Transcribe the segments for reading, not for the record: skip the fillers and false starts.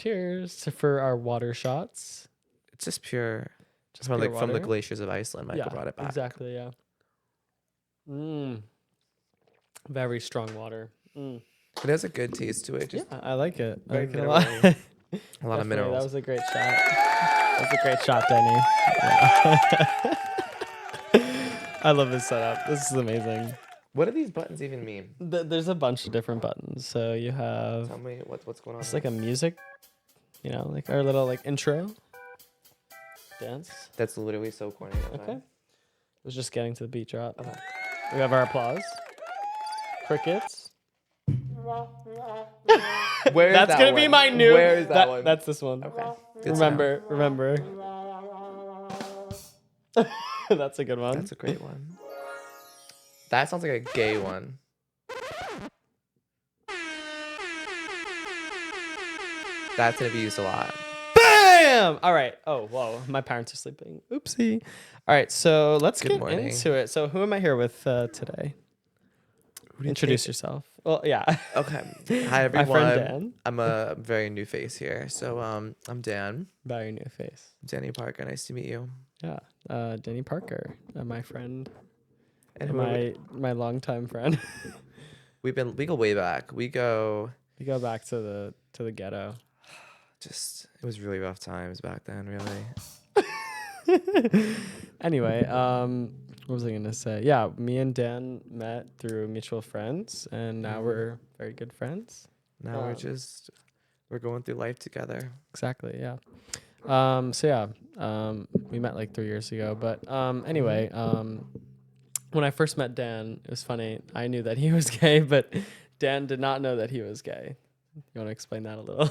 cheers for our water shots. It's just pure, Just from pure like from the water. glaciers of Iceland. Michael Yeah, brought it back. exactly. Yeah. Very strong water. It has a good taste to it. Just Yeah, I like it. I very like it a lot. mineral-y. A lot of Definitely, minerals. That was a great shot. That was a great shot, Danny. Yeah. I love this setup. This is amazing. What do these buttons even mean? There's a bunch of different buttons. So you have, Tell me what's going on. it's here. like a music, like our little like intro dance. That's literally so corny. Okay. It was just getting to the beat drop. Okay. We have our applause. Crickets. Where is That's that gonna one? be my new. Where is that one? That's this one. Okay. Good Remember. That's a good one. That's a great one. That sounds like a gay one. That's gonna be used a lot. Bam! All right. Oh, whoa. My parents are sleeping. Oopsie. All right. So let's Good get morning. into it. So who am I here with today? Introduce yourself. Well, yeah. Okay. Hi My everyone. friend Dan. I'm a very new face here. So I'm Dan. Very new face. Danny Parker. Nice to meet you. Yeah. Danny Parker, my friend. And And who are my longtime friend. we go way back. We go We go back to the ghetto. just it was really rough times back then, really. Anyway, what was I gonna say? Yeah, me and Dan met through mutual friends, and now we're very good friends. Now we're going through life together. Exactly. Yeah. We met like 3 years ago, but anyway, when I first met Dan, it was funny. I knew that he was gay, but Dan did not know that he was gay. You want to explain that a little?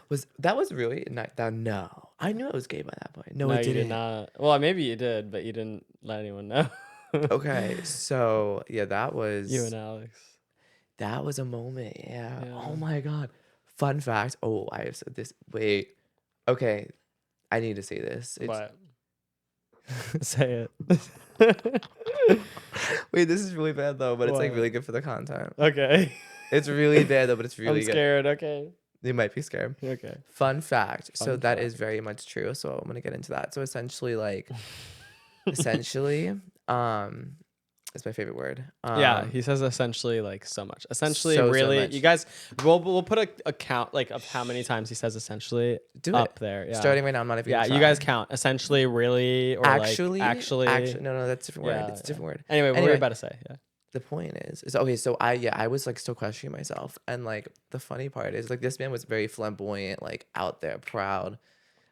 Was really not that? No, I knew I was gay by that point. No, I you didn't. did not. Well, maybe you did, but you didn't let anyone know. Okay, so yeah, that was You and Alex. that was a moment. Yeah. Yeah. Oh my god. Fun fact. Oh, I have said this. Wait. Okay, I need to say this. What? Say it. Wait, this is really bad though, but it's like What? really good for the content. Okay. It's really bad though, but it's really I'm good. scared. Okay. You might be scared. Okay. Fun fact. So Fun that is very much true. So I'm gonna get into that. So essentially, it's my favorite word. Yeah, he says essentially like so much. Essentially, So really, much. you guys, we'll put a count like of how many times he says essentially Do up it. there. Yeah. Starting right now, I'm not even. Yeah, gonna you try. guys count. Essentially, really, or Actually, actually. no, that's a different word. Yeah, It's a different word. Anyway, what were you about to say? Yeah. The point is okay. So I was like still questioning myself, and like the funny part is like this man was very flamboyant, like out there, proud,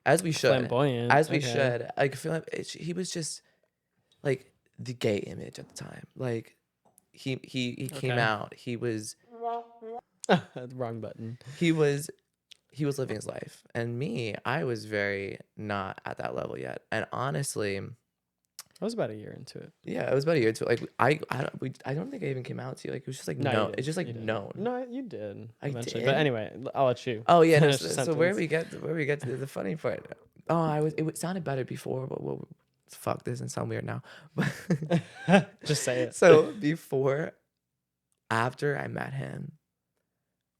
as we should, Flamboyant. as we okay. should. Like I feel like he was just like the gay image at the time. Like he came Okay. out. He was Wrong button. he was living his life, and me, I was very not at that level yet. And honestly, I was about a year into it. yeah, it was about a year too. Like I don't think I even came out to you. Like it was just like No, you no, didn't. it's just like You didn't. known. No, you did I eventually. did? But anyway, I'll let you. Oh yeah, no, finish the so where sentence. we get to the funny part. Oh, it sounded better before, but well, fuck, this doesn't sound weird now. But Just say it. so after I met him,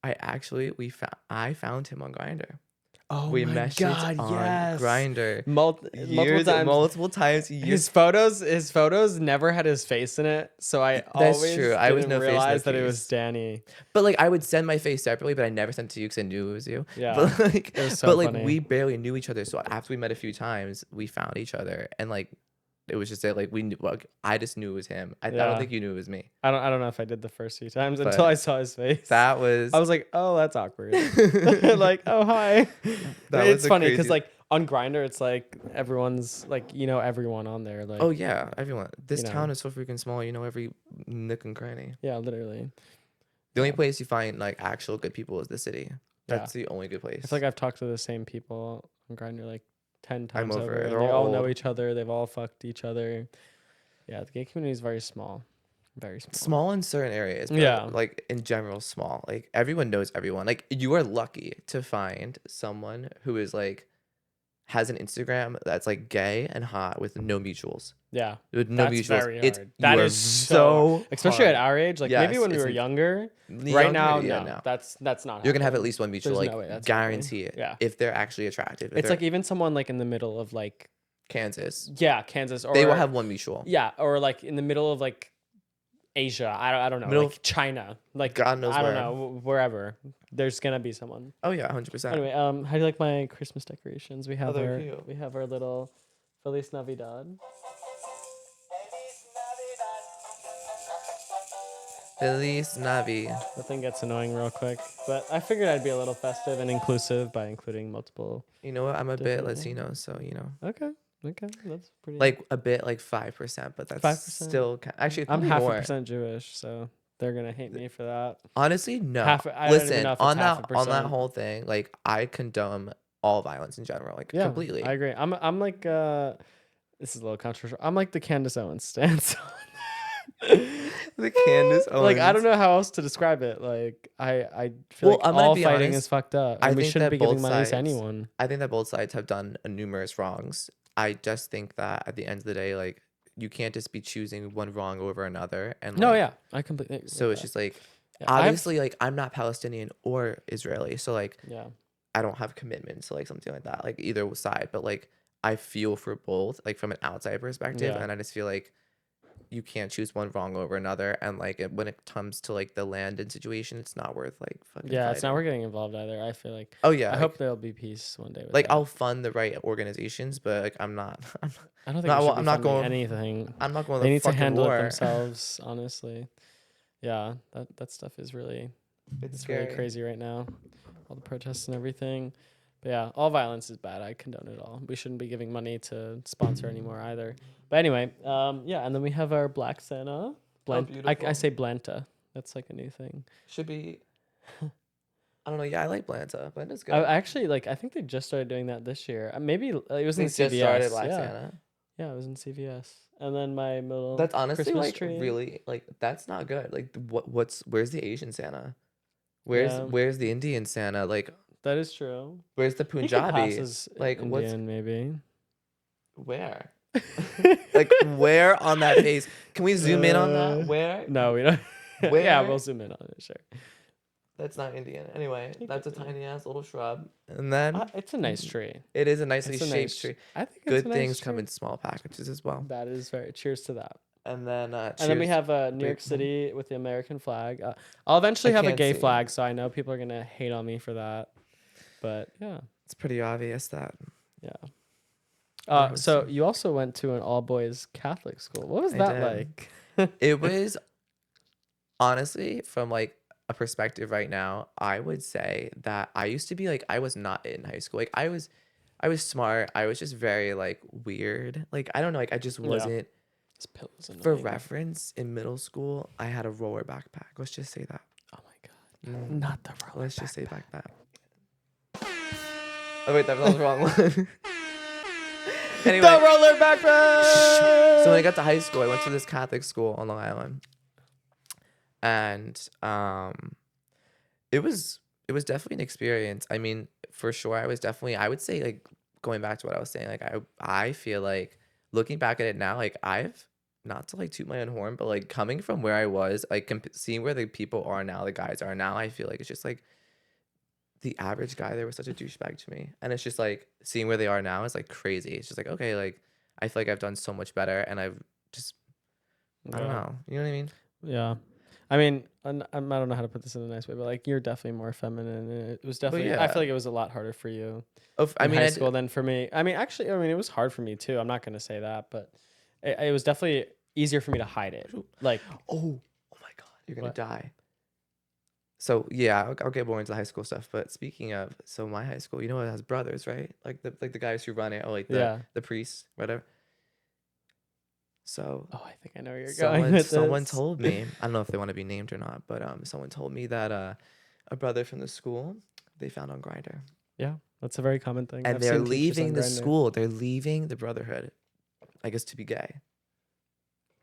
I found him on Grindr. Oh We my messaged God, on yes. Grindr. Multiple times. Years. His photos never had his face in it, so I That's always true. I was didn't no face, no realize that it case. was Danny. But like I would send my face separately, but I never sent it to you because I knew it was you. Yeah, But like, it was so funny. we barely knew each other. So after we met a few times, we found each other, and like it was just that like we knew. Like, I just knew it was him. I Yeah. don't think you knew it was me. I don't know if I did the first few times But until I saw his face. That was. I was like, oh, that's awkward. Like, oh, hi. That was It's a funny because crazy- like on Grindr, it's like everyone's like everyone on there. Like, Oh yeah, everyone. This you know. town is so freaking small. You know every nook and cranny. yeah, literally. The only place you find like actual good people is the city. That's the only good place. I feel like I've talked to the same people on Grindr like 10 I'm times over over. it. And They're they all all know old. each other. They've all fucked each other. Yeah, the gay community is very small. Very small. Small in certain areas, but Yeah. like in general small. Like everyone knows everyone. Like you are lucky to find someone who is like has an Instagram that's like gay and hot with no mutuals. Yeah. With no That's mutuals. very It's hard. you That are is so hard. Especially hard. at our age. Like maybe Yes, when we it's were younger. Right younger, now, yeah, no. no. That's not You're gonna have at happening. least one mutual. There's Like no way that's guarantee happening. it. Yeah. If they're actually attractive. If It's they're like even someone like in the middle of like Kansas, Kansas, or they will have one mutual. yeah, or like in the middle of like Asia. I don't know, Middle like China, like God knows I don't where. know, wherever. There's gonna be someone. Oh yeah, 100%. Anyway, how do you like my Christmas decorations? We have they're cute. our little Feliz Navidad. Feliz Navi. That thing gets annoying real quick, but I figured I'd be a little festive and inclusive by including multiple. You know what? I'm a bit Different Latino, so you know. Okay, that's pretty. Like a bit, like 5%, but that's 5%. still actually I'm probably half more. a percent Jewish, so they're gonna hate me for that. Honestly, no. I don't even Listen, know if it's on half a that percent. whole thing, like I condone all violence in general, like Yeah, completely. I agree. I'm like this is a little controversial. I'm like the Candace Owens stance. The Candace Owens. Like I don't know how else to describe it. Like I feel Well, like I'm gonna all be fighting honest, is fucked up, I and we think shouldn't that be giving both money to sides- anyone. I think that both sides have done numerous wrongs. I just think that at the end of the day, like you can't just be choosing one wrong over another. And No, like, yeah, I completely agree so with it's that. just like Yeah, I have- obviously like I'm not Palestinian or Israeli, so like yeah. I don't have commitment to like something like that, like either side. But like I feel for both, like from an outside perspective, Yeah. and I just feel like you can't choose one wrong over another. And like when it comes to like the land and situation, it's not worth like fucking. Yeah, it's not fighting. worth getting involved either. I feel like. Oh yeah, I like, hope there'll be peace one day. With like that. I'll fund the right organizations, but like I'm not. I don't think No, we should well, be I'm not funding going- anything. I'm not going to They the need to fucking handle war. it themselves, honestly. Yeah, that stuff is really It's really scary. crazy right now. All the protests and everything. But yeah, all violence is bad. I condone it all. We shouldn't be giving money to sponsor anymore either. But anyway, yeah, and then we have our Black Santa. I beautiful. say Blanta. That's like a new thing. Should be. I don't know. Yeah, I like Blanta. Blanta's good. I actually like. I think they just started doing that this year. Maybe it was in They CVS. just started Black yeah. Santa. Yeah, it was in CVS. And then my little That's honestly Christmas like tree. really like that's not good. Like where's the Asian Santa? Yeah. Where's the Indian Santa? Like That is true. where's the He could Punjabi? pass as Like, what's- Indian, maybe. Where? Like where on that face? Can we zoom in on Uh, that? Where? No, we don't. Yeah, Where? we'll zoom in on it. Sure. That's not Indian. Anyway, It that's a could be. tiny ass little shrub. And then It's a nice tree. it is a nicely It's a shaped nice tree. I think it's Good a nice things come tree. in small packages as well. That is very. Cheers to that. And then And then we cheers. have New York Wait, City with the American flag. I'll eventually I have a can't gay see. flag, so I know people are gonna hate on me for that. But yeah, It's pretty obvious that yeah. Yeah, I So see. you also went to an all boys Catholic school. What was I that did. like? it was honestly from like a perspective right now, I would say that I used to be like I was not in high school. Like I was smart. I was just very like weird. Like I don't know, like I just Yeah. wasn't This pillow's for annoying. reference in middle school, I had a roller backpack. Let's just say that. Oh my god. Not the roller. Let's just say backpack. backpack. Oh wait, that was the wrong one. Anyway, The roller backpack. so when I got to high school, I went to this Catholic school on Long Island, and it was definitely an experience. I mean, for sure, I would say like going back to what I was saying, like I feel like looking back at it now, like I've not to like toot my own horn, but like coming from where I was, like seeing where the people are now, the guys are now, I feel like it's just like the average guy there was such a douchebag to me, and it's just like seeing where they are now is like crazy. It's just like okay, like I feel like I've done so much better, and I've just I don't Yeah. know, you know what I mean? Yeah. I mean, I don't know how to put this in a nice way, but like you're definitely more feminine. And it was definitely. I yeah. feel like it was a lot harder for you. I In mean, high I school than for me. I mean, actually, it was hard for me too. I'm not gonna say that, but it was definitely easier for me to hide it. Like, oh my god, you're gonna What? die. So yeah, I'll get more into the high school stuff. But speaking of, so my high school, you know, it has brothers, right? Like the guys who run it, or like Yeah. the priests, whatever. So oh, I think I know where you're going with someone this. told me, I don't know if they want to be named or not, but someone told me that a brother from the school they found on Grindr, Yeah, that's a very common thing. and I've they're seen teachers leaving on the Grindr. school. They're leaving the brotherhood, I guess, to be gay.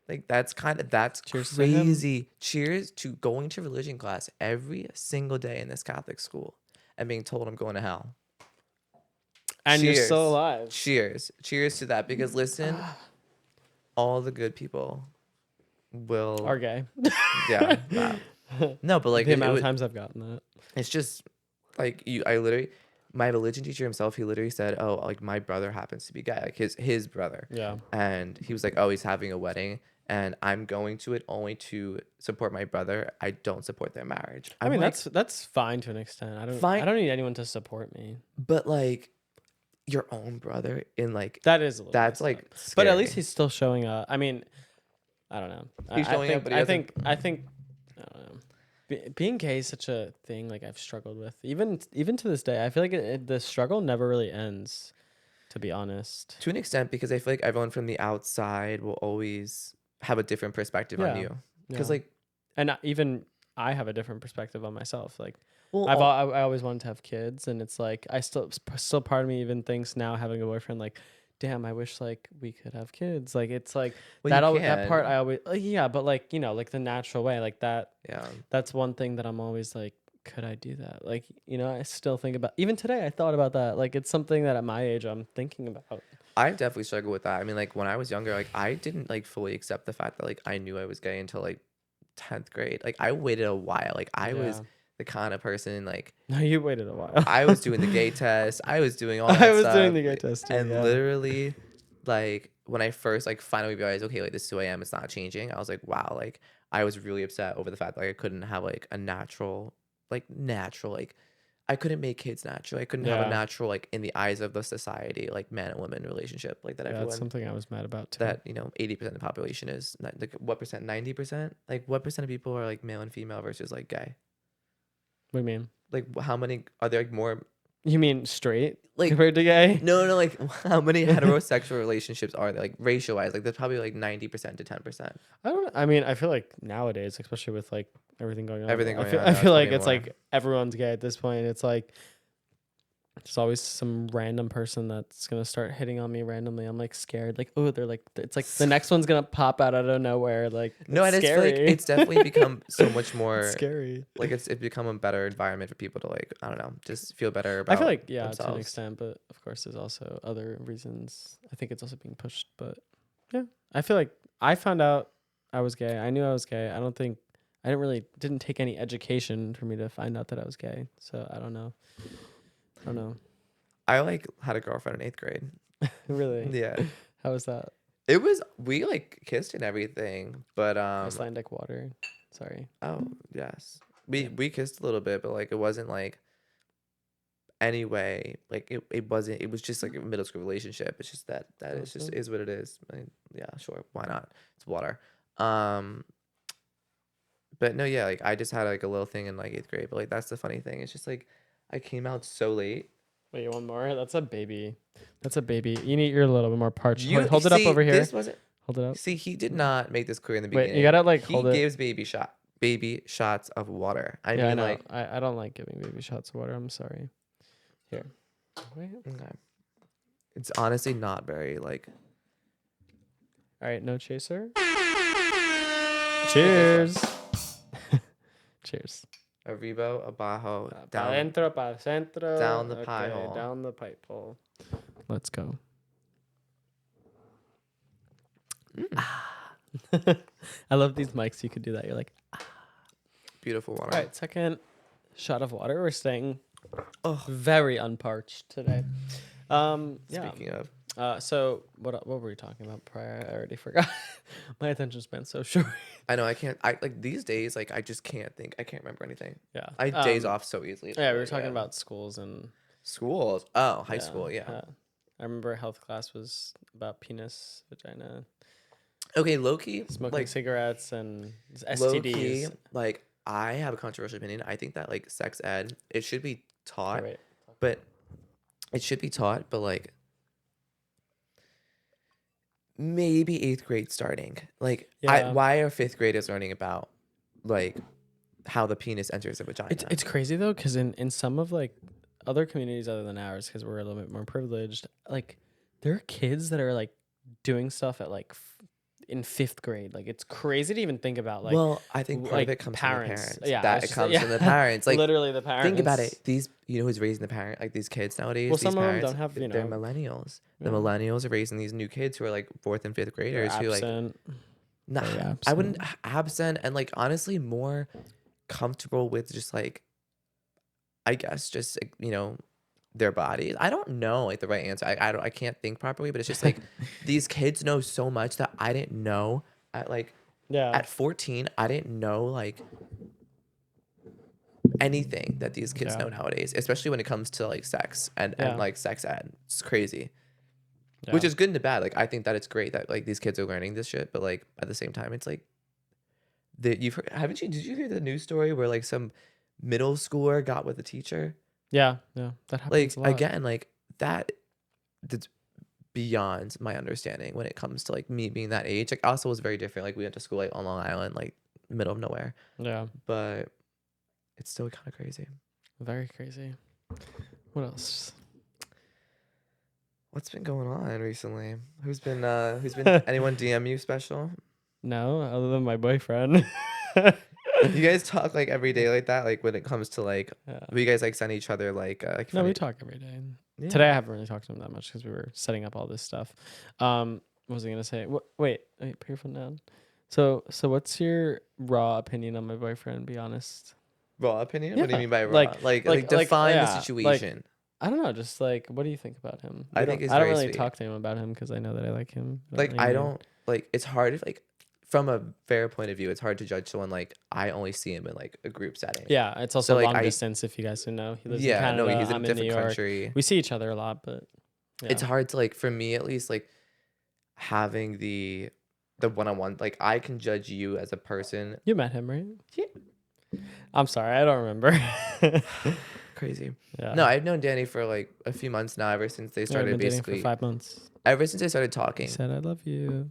Like that's Cheers to him. crazy. Cheers to going to religion class every single day in this Catholic school and being told I'm going to hell. And you're still alive. Cheers to that, because listen, all the good people Are gay. yeah, no, but like The amount of times I've gotten that. it's just like I literally, my religion teacher himself, he literally said, oh, like my brother happens to be gay, like his brother. Yeah. And he was like, oh, he's having a wedding and I'm going to it only to support my brother. I don't support their marriage. I mean, like, that's fine to an extent. I don't need anyone to support me. But like your own brother in like that is a little that's like scary. But at least he's still showing up. I mean, I don't know. He's showing up, but I think I don't know. Being gay is such a thing like I've struggled with. Even to this day, I feel like the struggle never really ends, to be honest. To an extent, because I feel like everyone from the outside will always have a different perspective on you. Because like, and even I have a different perspective on myself. Like, well, I always wanted to have kids, and it's like I still part of me even thinks now having a boyfriend like, damn, I wish like we could have kids. Like it's like that part I always but like, you know, like the natural way like that. Yeah, that's one thing that I'm always like, could I do that? Like, you know, I still think about, even today I thought about that. Like it's something that at my age I'm thinking about. I definitely struggle with that. I mean, like when I was younger, like I didn't like fully accept the fact that like I knew I was gay until like 10th grade. Like I waited a while. Like I was the kind of person like no, you waited a while. I was doing the gay test. I was doing all that I was stuff, doing the gay test too, and literally like when I first like finally realized, okay, like this is who I am, it's not changing. I was like, wow, like I was really upset over the fact that like, I couldn't have like a natural like I couldn't make kids natural. I couldn't have a natural like in the eyes of the society like man and woman relationship like that. Everyone, that's something I was mad about too. That, you know, 80% of the population is like what percent? 90%? Like what percent of people are like male and female versus like gay? What do you mean? Like how many are there? Like more? You mean straight like compared to gay? No, like how many heterosexual relationships are there? Like ratio wise, like there's probably like 90% to 10%. I mean, I feel like nowadays, especially with like everything going on, I feel like it's like everyone's gay at this point. It's like there's always some random person that's gonna start hitting on me randomly. I'm like scared. Like, oh, they're like, it's like the next one's gonna pop out of nowhere. Like, no, and it's like it's definitely become so much more scary. Like it's become a better environment for people to like, I don't know, just feel better about. I feel like themselves. To an extent, but of course there's also other reasons. I think it's also being pushed, but yeah, I feel like I found out I was gay. I knew I was gay. I didn't take any education for me to find out that I was gay. So I don't know. I like had a girlfriend in 8th grade. Really? Yeah. How was that? We like kissed and everything, but Icelandic water. Sorry. Oh yes, we kissed a little bit, but like it wasn't like anyway. Like it wasn't. It was just like a middle school relationship. It's just that is just is what it is. I mean, yeah, sure, why not? It's water. But no, yeah, like I just had like a little thing in like 8th grade, but like that's the funny thing. It's just like I came out so late. Wait, you want more? That's a baby. You need your little bit more parched. Hold it See, up over here. This wasn't. Hold it up. See, he did not make this clear in the beginning. Wait, you gotta like he hold it. He gives baby shots of water. I know. like I don't like giving baby shots of water. I'm sorry. Here. Wait. Okay. It's honestly not very like. All right, no chaser. Cheers. Cheers. Arriba, abajo, down. Adentro, para centro. Down the pie hole. Down the pipe hole. Let's go. I love these mics. You could do that. You're like, beautiful water. All right, second shot of water. We're staying very unparched today. Speaking of. So what were we talking about prior? I already forgot. My attention span's so short. I know. I like these days. Like I just can't think. I can't remember anything. Yeah. I days off so easily. Yeah, we were talking about schools and schools. Oh, high school. Yeah. I remember health class was about penis, vagina. Okay, low-key. Smoking like, cigarettes and STDs. Low-key, like I have a controversial opinion. I think that like sex ed, it should be taught, but like maybe 8th grade starting. Like why are 5th graders learning about like how the penis enters the vagina? It's crazy though, because in some of like other communities other than ours, because we're a little bit more privileged, like there are kids that are like doing stuff at like in 5th grade. Like it's crazy to even think about. Like, Well, I think part of like it comes parents. from the parents. Yeah, I That was it just, comes yeah. from the parents. Like, Literally the parents. think about it. These, who's raising the parent? Like these kids nowadays. Well, These some of them parents, don't have, they're millennials. The Yeah. millennials are raising these new kids who are like 4th and 5th they're graders who like, absent. nah, Very I wouldn't absent. absent and like honestly more comfortable with just like, I guess just like, their bodies. I don't know like the right answer. I can't think properly, but it's just like these kids know so much that I didn't know at like Yeah. at 14. I didn't know like anything that these kids know nowadays, especially when it comes to like sex and like sex ed. It's crazy. Yeah. Which is good and bad. Like I think that it's great that like these kids are learning this shit, but like at the same time it's like you've heard, haven't you, did you hear the news story where like some middle schooler got with a teacher? Yeah. That happens Like a lot. again, like that's beyond my understanding when it comes to like me being that age. Like also was very different. Like we went to school like on Long Island, like middle of nowhere. Yeah. But it's still kind of crazy. Very crazy. What else? What's been going on recently? Who's been anyone DM you special? No, other than my boyfriend. You guys talk like every day like that? Like when it comes to like, Yeah. you guys like send each other like No, funny... we talk every day. Yeah. Today I haven't really talked to him that much because we were setting up all this stuff. What was I gonna say? Wait, put your phone down. So what's your raw opinion on my boyfriend? Be honest. Raw opinion? Yeah. What do you mean by raw? Like define the yeah, situation. I don't know. Just like, what do you think about him? I think it's I don't very really sweet. talk to him about him because I know that I like him. Like I don't like. It's hard if like from a fair point of view, it's hard to judge someone like I only see him in like a group setting. Yeah, it's also So, like, long distance. If you guys didn't know, he lives in Yeah, Canada. no, he's in I'm a different New York. country. We see each other a lot, but yeah. It's hard to like for me at least like having the one-on-one. Like I can judge you as a person. You met him, right? Yeah. I'm sorry, I don't remember. Crazy. Yeah. No, I've known Danny for like a few months now. Ever since they Yeah, I've started been dating basically for 5 months. ever since they started talking. He said I love you.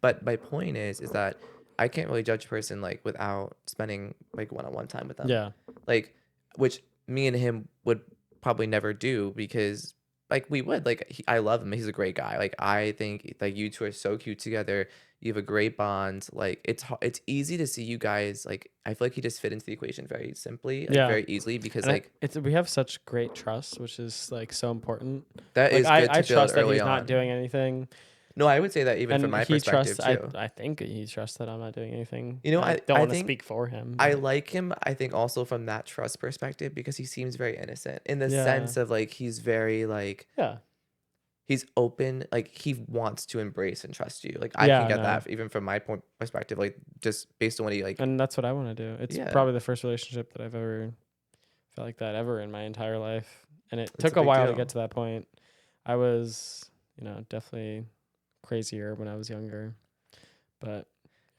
But my point is that I can't really judge a person like without spending like one-on-one time with them. Yeah. Like, which me and him would probably never do because like we would like I love him. He's a great guy. Like I think like you two are so cute together. You have a great bond. Like it's easy to see you guys. Like I feel like you just fit into the equation very simply, like, Yeah. very easily because And like we have such great trust, which is like so important. that Like is good to I build trust that early he's on. not doing anything. No, I would say that even And from my he perspective trusts. too. I think he trusts that I'm not doing anything. You know, I don't I want to think speak for him. I but- like him, I think also from that trust perspective because he seems very innocent in the Yeah. sense of like he's very like Yeah. he's open, like he wants to embrace and trust you. Like I Yeah, can get no. that even from my perspective, like just based on what he like. And that's what I want to do. It's Yeah. probably the first relationship that I've ever felt like that ever in my entire life. And it It's took a a big while to deal. get to that point. I was, definitely crazier when I was younger. But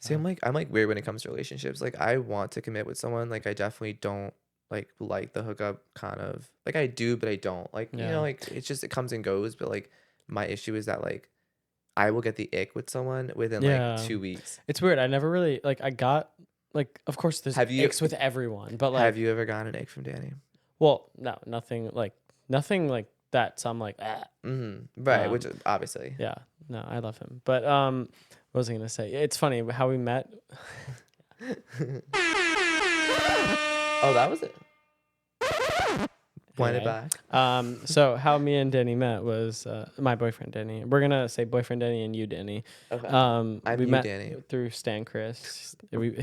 See, I'm like weird when it comes to relationships. Like I want to commit with someone. Like I definitely don't like the hookup kind of like I do, but I don't like Yeah. like it's just it comes and goes. But like my issue is that like I will get the ick with someone within Yeah. like 2 weeks. it's weird. I never really I got of course there's Have you- icks with everyone, but Have you ever gotten an ick from Danny? well, no, nothing like that. So I'm like, ah. Right, which obviously. Yeah, no, I love him. But what was I gonna say? It's funny how we met. Oh, that was it. Wind it Anyway, back. So how me and Danny met was my boyfriend Danny. We're gonna say boyfriend Danny and you Danny. Okay. We you, met Danny. through Stan Chris.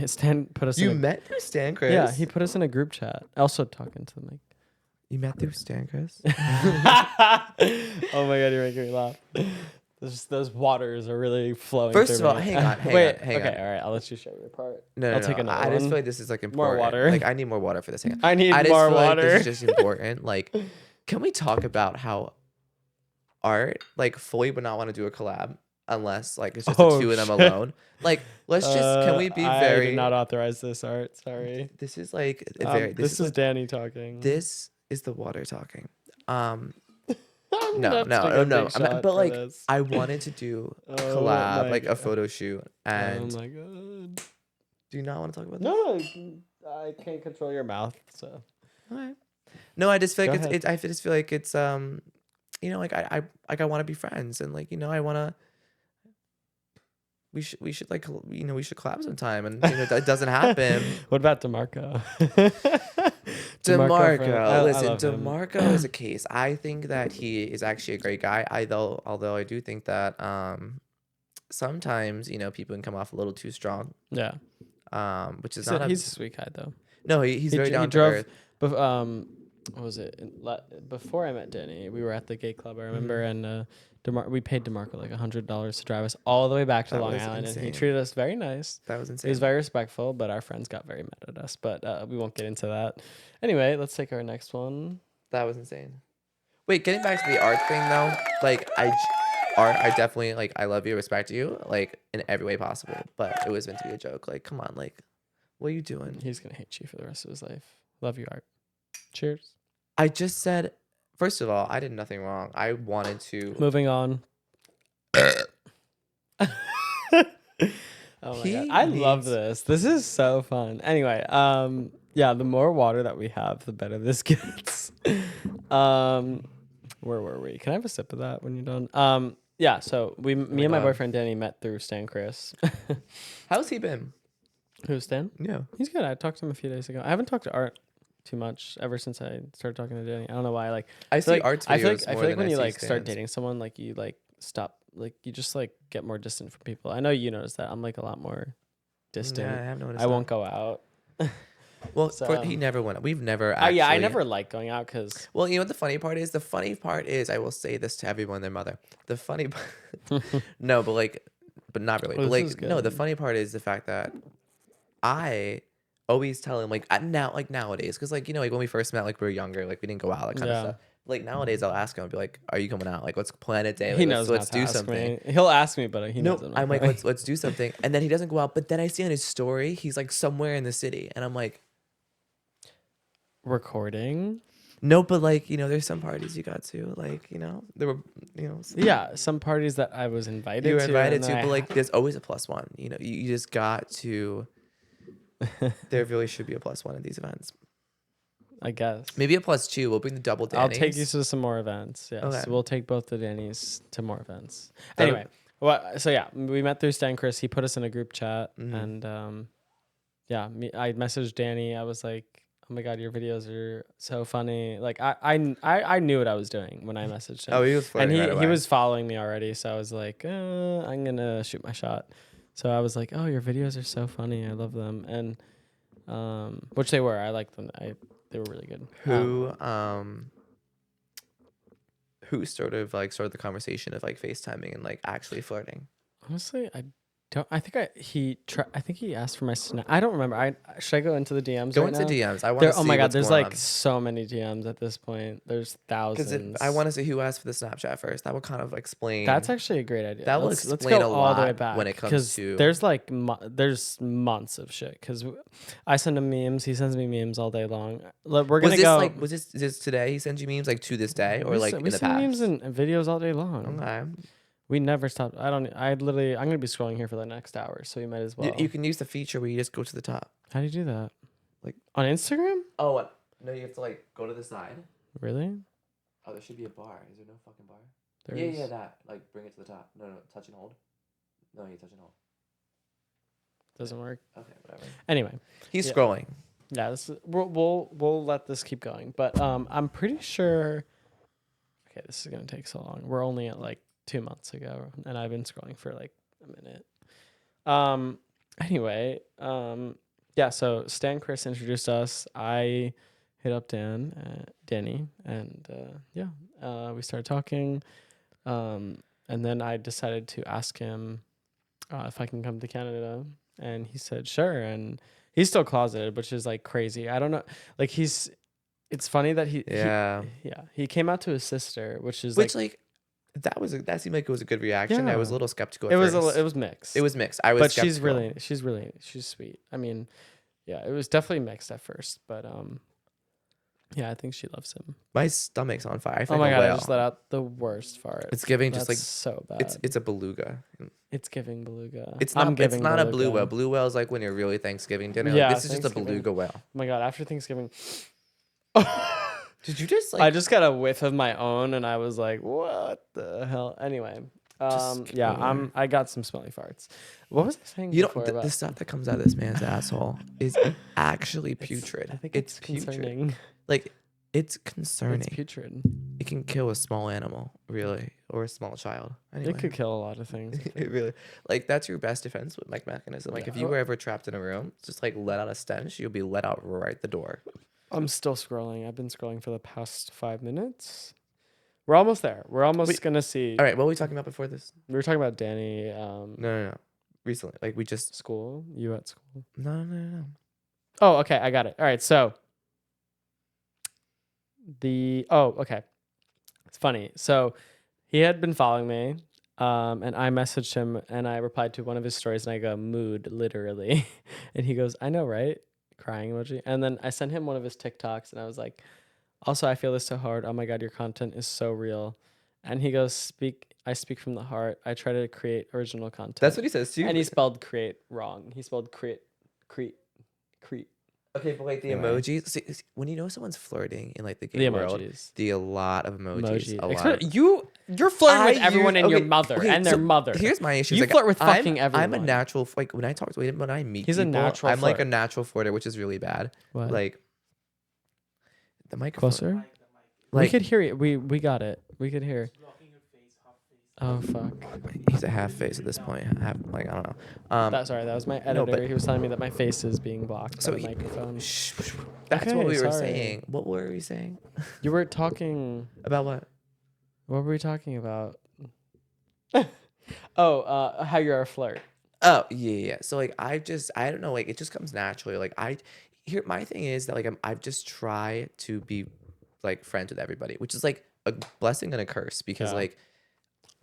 Stan put us. You in a, met through Stan Chris? Yeah, he put us in a group chat. Also talking to the mic. You met through Stan Chris? Oh my god, you're making me laugh. Those waters are really flowing. First through of all, me. hang on. Okay, All right. all right. I'll let you share your part. No, I'll take no. another I just one. feel like this is like important. water. Like I need more water for this. Hang on. I need I just more feel water. like this is just important. Like, can we talk about how art like fully would not want to do a collab unless like it's just the two of them alone? Like, let's just can we be I very? did not authorize this art. Sorry. This is like very. This is like, Danny talking. This is the water talking. I'm No. gonna have to take a big shot But for like, this. I wanted to do a Oh collab, my like a God. photo shoot, and Oh my god. do you not want to talk about this? No, I can't control your mouth. So Alright. No, I just feel like Go it's I just feel like it's like I want to be friends and like I want to we should like we should collab sometime, and that doesn't happen. What about DeMarco? DeMarco, listen, love him. DeMarco is a case. I think that he is actually a great guy. Although I do think that sometimes people can come off a little too strong. Yeah. Which is He's a sweet guy though. No, he's very down to earth. What was it? Before I met Danny, we were at the gay club, I remember, and we paid DeMarco like $100 to drive us all the way back to Long Island, and he treated us very nice. That was insane. He was very respectful, but our friends got very mad at us. But we won't get into that. Anyway, let's take our next one. That was insane. Wait, getting back to the art thing though, like I definitely like I love you, respect you, like in every way possible. But it was meant to be a joke. Like, come on, like, what are you doing? He's gonna hate you for the rest of his life. Love you, Art. Cheers. I just said, first of all, I did nothing wrong. I wanted to. Moving on. Oh my God. I love this. This is so fun. Anyway, yeah, the more water that we have, the better this gets. Where were we? Can I have a sip of that when you're done? Yeah, so me and my boyfriend Danny met through Stan Chris. How's he been? Who's Stan? Yeah. He's good. I talked to him a few days ago. I haven't talked to Art too much ever since I started talking to Danny. I don't know why. Like I see Art's videos I more feel like than when I you see like start Stan's. dating someone, like you like stop, like you just like get more distant from people. I know you noticed that. I'm like a lot more distant. Yeah, I have noticed. I won't go out. Well, So, he never went. We've never actually. yeah, I never like going out because Well, you know what the funny part is? The funny part is, I will say this to everyone, their mother. The funny part, no, but not really. Well, But this is no, the good. funny part is the fact that I always tell him like nowadays, because like like when we first met, like we were younger, like we didn't go out, like kind of Yeah. stuff. Like nowadays, I'll ask him, I'll be like, "Are you coming out? Like, let's plan a day. Like, he let's, knows let's not do to ask something." me. He'll ask me, but he No, knows. I'm like, let's do something, and then he doesn't go out. But then I see on his story, he's like somewhere in the city, and I'm like, recording. no, but like there's some parties you got to, like there were Yeah, some parties that I was invited. you were to, invited and to, then but like there's always a plus one. You just got to. There really should be a plus one at these events. I guess. Maybe a plus two. We'll bring the double Danny's. I'll take you to some more events. Yes, Okay. we'll take both the Danny's to more events. That'll- Anyway, so yeah, we met through Stan Chris. He put us in a group chat, Mhm. and yeah, I messaged Danny. I was like, "Oh my God, your videos are so funny!" Like I knew what I was doing when I messaged him. Oh, he was and flirting right he away. was following me already, so I was like, I'm gonna shoot my shot. So I was like, "Oh, your videos are so funny. I love them," and which they were. I liked them. They were really good. Who started the conversation of like FaceTiming and like actually flirting? Honestly, I don't. I think I think he asked for my snap. I don't remember. Should I go into the DMs? Go right into now? DMs. I want to see. Oh my God, what's there's going like on. so many DMs at this point. There's thousands. I want to see who asked for the Snapchat first. That will kind of explain. That's actually a great idea. That will let's explain go a all the way lot back when it comes 'cause to- there's like there's months of shit because I send him memes. He sends me memes all day long. We're Was gonna this go. like is this today? He sends you memes like to this day or like in we the send past? memes and videos all day long. Okay. We never stop. I'm gonna be scrolling here for the next hour, so you might as well. You can use the feature where you just go to the top. How do you do that? Like- on Instagram? Oh, what? No, you have to like go to the side. Really? Oh, there should be a bar. Is there no fucking bar? There yeah, is. yeah, that. Like bring it to the top. No, touch and hold. No, you touch and hold. Doesn't work. Okay, whatever. Anyway, He's Yeah. scrolling. yeah, we'll let this keep going, but I'm pretty sure. Okay, this is gonna take so long. We're only at like 2 months ago, and I've been scrolling for like a minute. Anyway, yeah. So Stan Chris introduced us. I hit up Danny, and we started talking. And then I decided to ask him if I can come to Canada, and he said sure. And he's still closeted, which is like crazy. I don't know, like it's funny that he came out to his sister, which is Which that seemed like it was a good reaction. I was a Yeah. little skeptical. it At was first. it was mixed. It was mixed. I was. but skeptical. she's sweet. I mean, yeah, it was definitely mixed at first, but yeah, I think she loves him. My stomach's on fire. I feel Oh my like a God, I whale. just let out the worst fart. It's giving just That's like so bad. it's a beluga. It's giving beluga. It's I'm not. It's giving not a blue beluga. whale. Blue whale is like when you're really Thanksgiving dinner. Yeah, Like, this is just a Thanksgiving. beluga whale. Oh my God, after Thanksgiving. Did you just like? I just got a whiff of my own, and I was like, "What the hell?" Anyway, Yeah, kidding. I got some smelly farts. What was I saying You know, before the about? stuff that comes out of this man's asshole is actually I putrid. think It's it's putrid. concerning. Like, it's It's concerning. putrid. It can kill a small animal, really, or a small child. Anyway, It could kill a lot of things. I it think. really, like, that's your best defense with mechanism. Like, Yeah. if you were ever trapped in a room, just like let out a stench, you'll be let out right the door. I'm still scrolling. I've been scrolling for the past 5 minutes. We're almost there. We're almost Wait, gonna see. All right, what were we talking about before this? We were talking about Danny. No. Recently, like we just School. You at school? no. Oh, okay. I got it. All right. So okay. It's funny. So he had been following me, and I messaged him and I replied to one of his stories and I go mood literally, and he goes, I know, right? Crying emoji. And then I sent him one of his TikToks and I was like, also I feel this so hard. Oh my god, your content is so real. And he goes, I speak from the heart. I try to create original content. That's what he says too. And he spelled create wrong. He spelled create. Okay, but like the Anyway. emojis. See, when you know someone's flirting in like the The gay world, emojis. a lot of emojis. A lot. Of, You're flirting with I everyone use- and your okay, mother okay, and their so mother. Here's my issue. You Like, flirt with I'm- fucking I'm a everyone. natural. Like when I talk to when I meet He's a people, natural I'm like a flirt. natural flirter, which is really bad. What? Like the microphone. Closer? We Like could hear it. We got it. We could hear. Oh fuck. he's a half face at this point. I don't know. That was my editor. but- He was telling me that my face is being blocked So by the he- microphone. That's Okay, what we were sorry. saying. What were we saying You were talking. about? What? What were we talking about? How you're a flirt. Oh yeah. So like I don't know, like it just comes naturally. Like my thing is that like I've just tried to be like friends with everybody, which is like a blessing and a curse because Yeah. like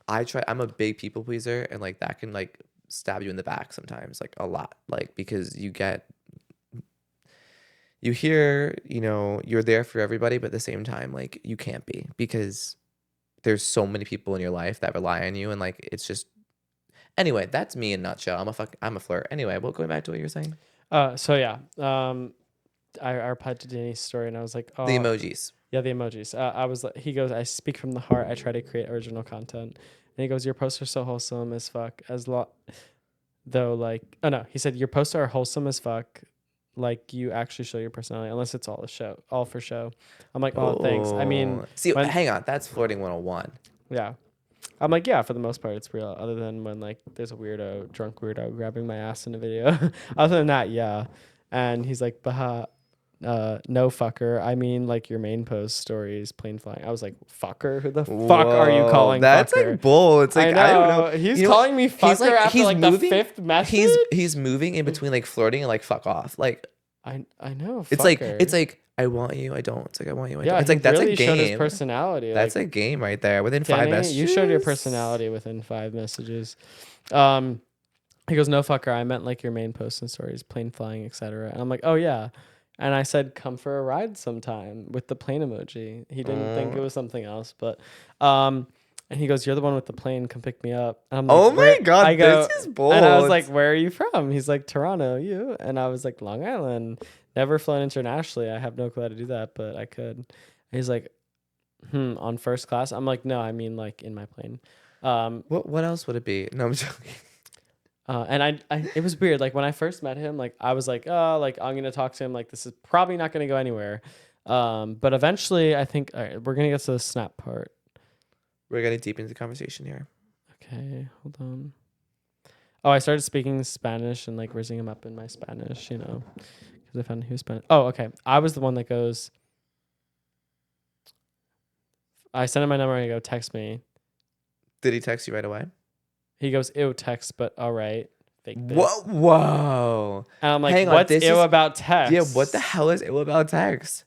I'm a big people pleaser and like that can like stab you in the back sometimes, like a lot. Like because you hear, you're there for everybody, but at the same time, like you can't be because there's so many people in your life that rely on you and like it's just anyway, that's me in a nutshell. I'm a flirt. Anyway, well, going back to what you were saying. So yeah. I replied to Danny's story and I was like, oh, The emojis. yeah, the emojis. I was like, he goes, I speak from the heart. I try to create original content. And he goes, your posts are so wholesome as fuck. Though, like, oh no, he said your posts are wholesome as fuck. Like you actually show your personality, unless it's all for show. I'm like, oh, thanks. I mean, see, when- hang on, that's flirting 101. yeah. I'm like, yeah, for the most part, it's real. Other than when like there's a drunk weirdo grabbing my ass in a video. Other than that, yeah. And he's like, baha. No fucker. I mean, like your main post stories, plain flying. I was like, fucker. Who the fuck are you Whoa, calling? That's fucker? like bold. It's like I don't know. He's calling me fucker after like the fifth message. He's moving in between like flirting and like fuck off. Like I know. it's fucker. like I want you. I don't. It's like I want you. I yeah. don't. It's like he that's really a showed his game. personality. That's like, a game right there. Within Danny, 5 messages, you showed your personality within 5 messages. He goes, no fucker. I meant like your main posts and stories, plane flying, etc. And I'm like, oh yeah. And I said, come for a ride sometime with the plane emoji. He didn't think it was something else, but and he goes, you're the one with the plane. Come pick me up. And I'm like, Oh my God, I go, this is bold. And I was like, where are you from? He's like, Toronto. You? And I was like, Long Island. Never flown internationally. I have no clue how to do that, but I could. And he's like, on first class. I'm like, no, I mean like in my plane. What else would it be? No, I'm joking. And I it was weird. Like when I first met him, like I was like, oh, like I'm gonna talk to him. Like this is probably not gonna go anywhere. But eventually, I think all right, we're gonna get to the snap part. We're getting deep into the conversation here. Okay, hold on. Oh, I started speaking Spanish and like raising him up in my Spanish, because I found he was Spanish. Oh, okay. I was the one that goes. I sent him my number and I go, text me. Did he text you right away? He goes, ew, text, but all right. Fake bitch. Whoa. And I'm like, Hang on, what's this ew is- about text? Yeah, what the hell is it about text?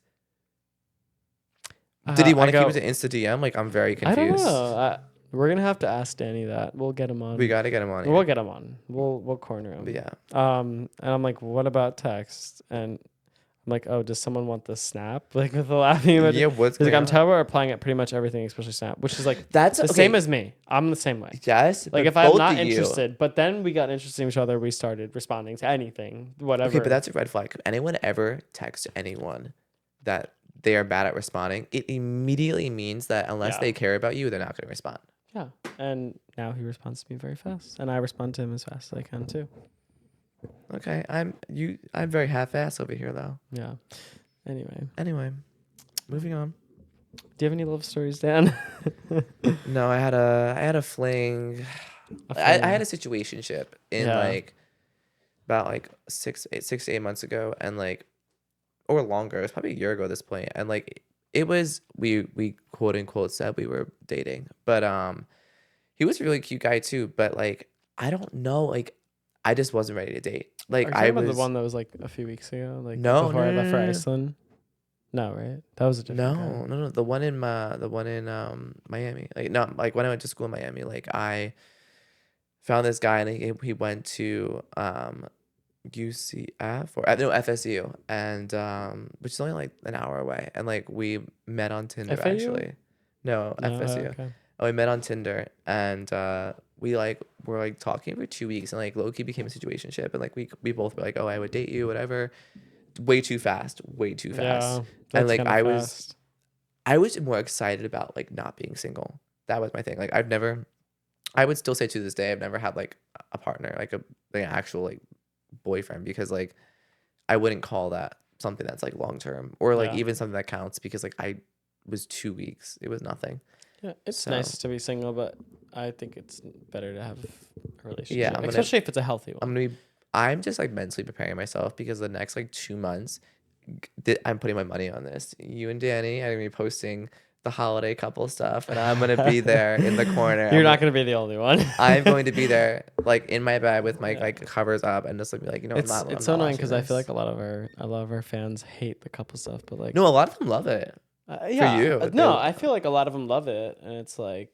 Did he want to keep it to Insta DM? Like, I'm very confused. I don't know. We're gonna have to ask Danny that. We'll get him on. We got to get him on here. We'll get him on. We'll corner him. But yeah. And I'm like, what about text? And I'm like, oh, does someone want the snap? Like with the laughing emoji. Yeah, what's He's like, going I'm on? terrible at replying at pretty much everything, especially snap, which is like That's the okay. same as me. I'm the same way. Yes. Like but if I'm both not of you- interested, but then we got interested in each other, we started responding to anything, whatever. Okay, but that's a red flag. If anyone ever texts anyone that they are bad at responding, it immediately means that unless Yeah. they care about you, they're not going to respond. Yeah. And now he responds to me very fast. And I respond to him as fast as I can too. Okay, I'm very half-assed over here though. Yeah. Anyway, moving on. Do you have any love stories, Dan? No, I had a fling. I had a situationship in like about like 6 to 8 months ago, and like, or longer. It was probably a year ago at this point, and like it was we quote unquote said we were dating, but he was a really cute guy too. But like I don't know, like I just wasn't ready to date. Are you Like talking I about the was one that was like a few weeks ago, like no before no I left for no no Iceland? No, right? That was a different guy. no the one in Miami. Like not like when I went to school in Miami. Like I found this guy and he went to UCF or no FSU, and which is only like an hour away, and like we met on Tinder FAU? actually. No, No, FSU. okay. Oh, we met on Tinder, and we like were like talking for 2 weeks, and like low key became a situationship, and like we both were like, oh, I would date you, whatever. Way too fast, Yeah, and that's like kind of fast. I was more excited about like not being single. That was my thing. Like I would still say to this day, I've never had like a partner, like an actual like boyfriend, because like I wouldn't call that something that's like long term or like Yeah. even something that counts, because like I was 2 weeks. It was nothing. Yeah, it's So nice to be single, but I think it's better to have a relationship, yeah, especially if it's a healthy one. I'm just like mentally preparing myself, because the next like 2 months, I'm putting my money on this. You and Danny are gonna be posting the holiday couple stuff, and I'm gonna be there in the corner. You're not gonna be the only one. I'm going to be there, like in my bed with my Yeah. like covers up, and just like be like, you know, It's I'm so not annoying watching because I feel this. like a lot of our fans hate the couple stuff, but like No, a lot of them love it. yeah, you, no, I feel like a lot of them love it, and it's like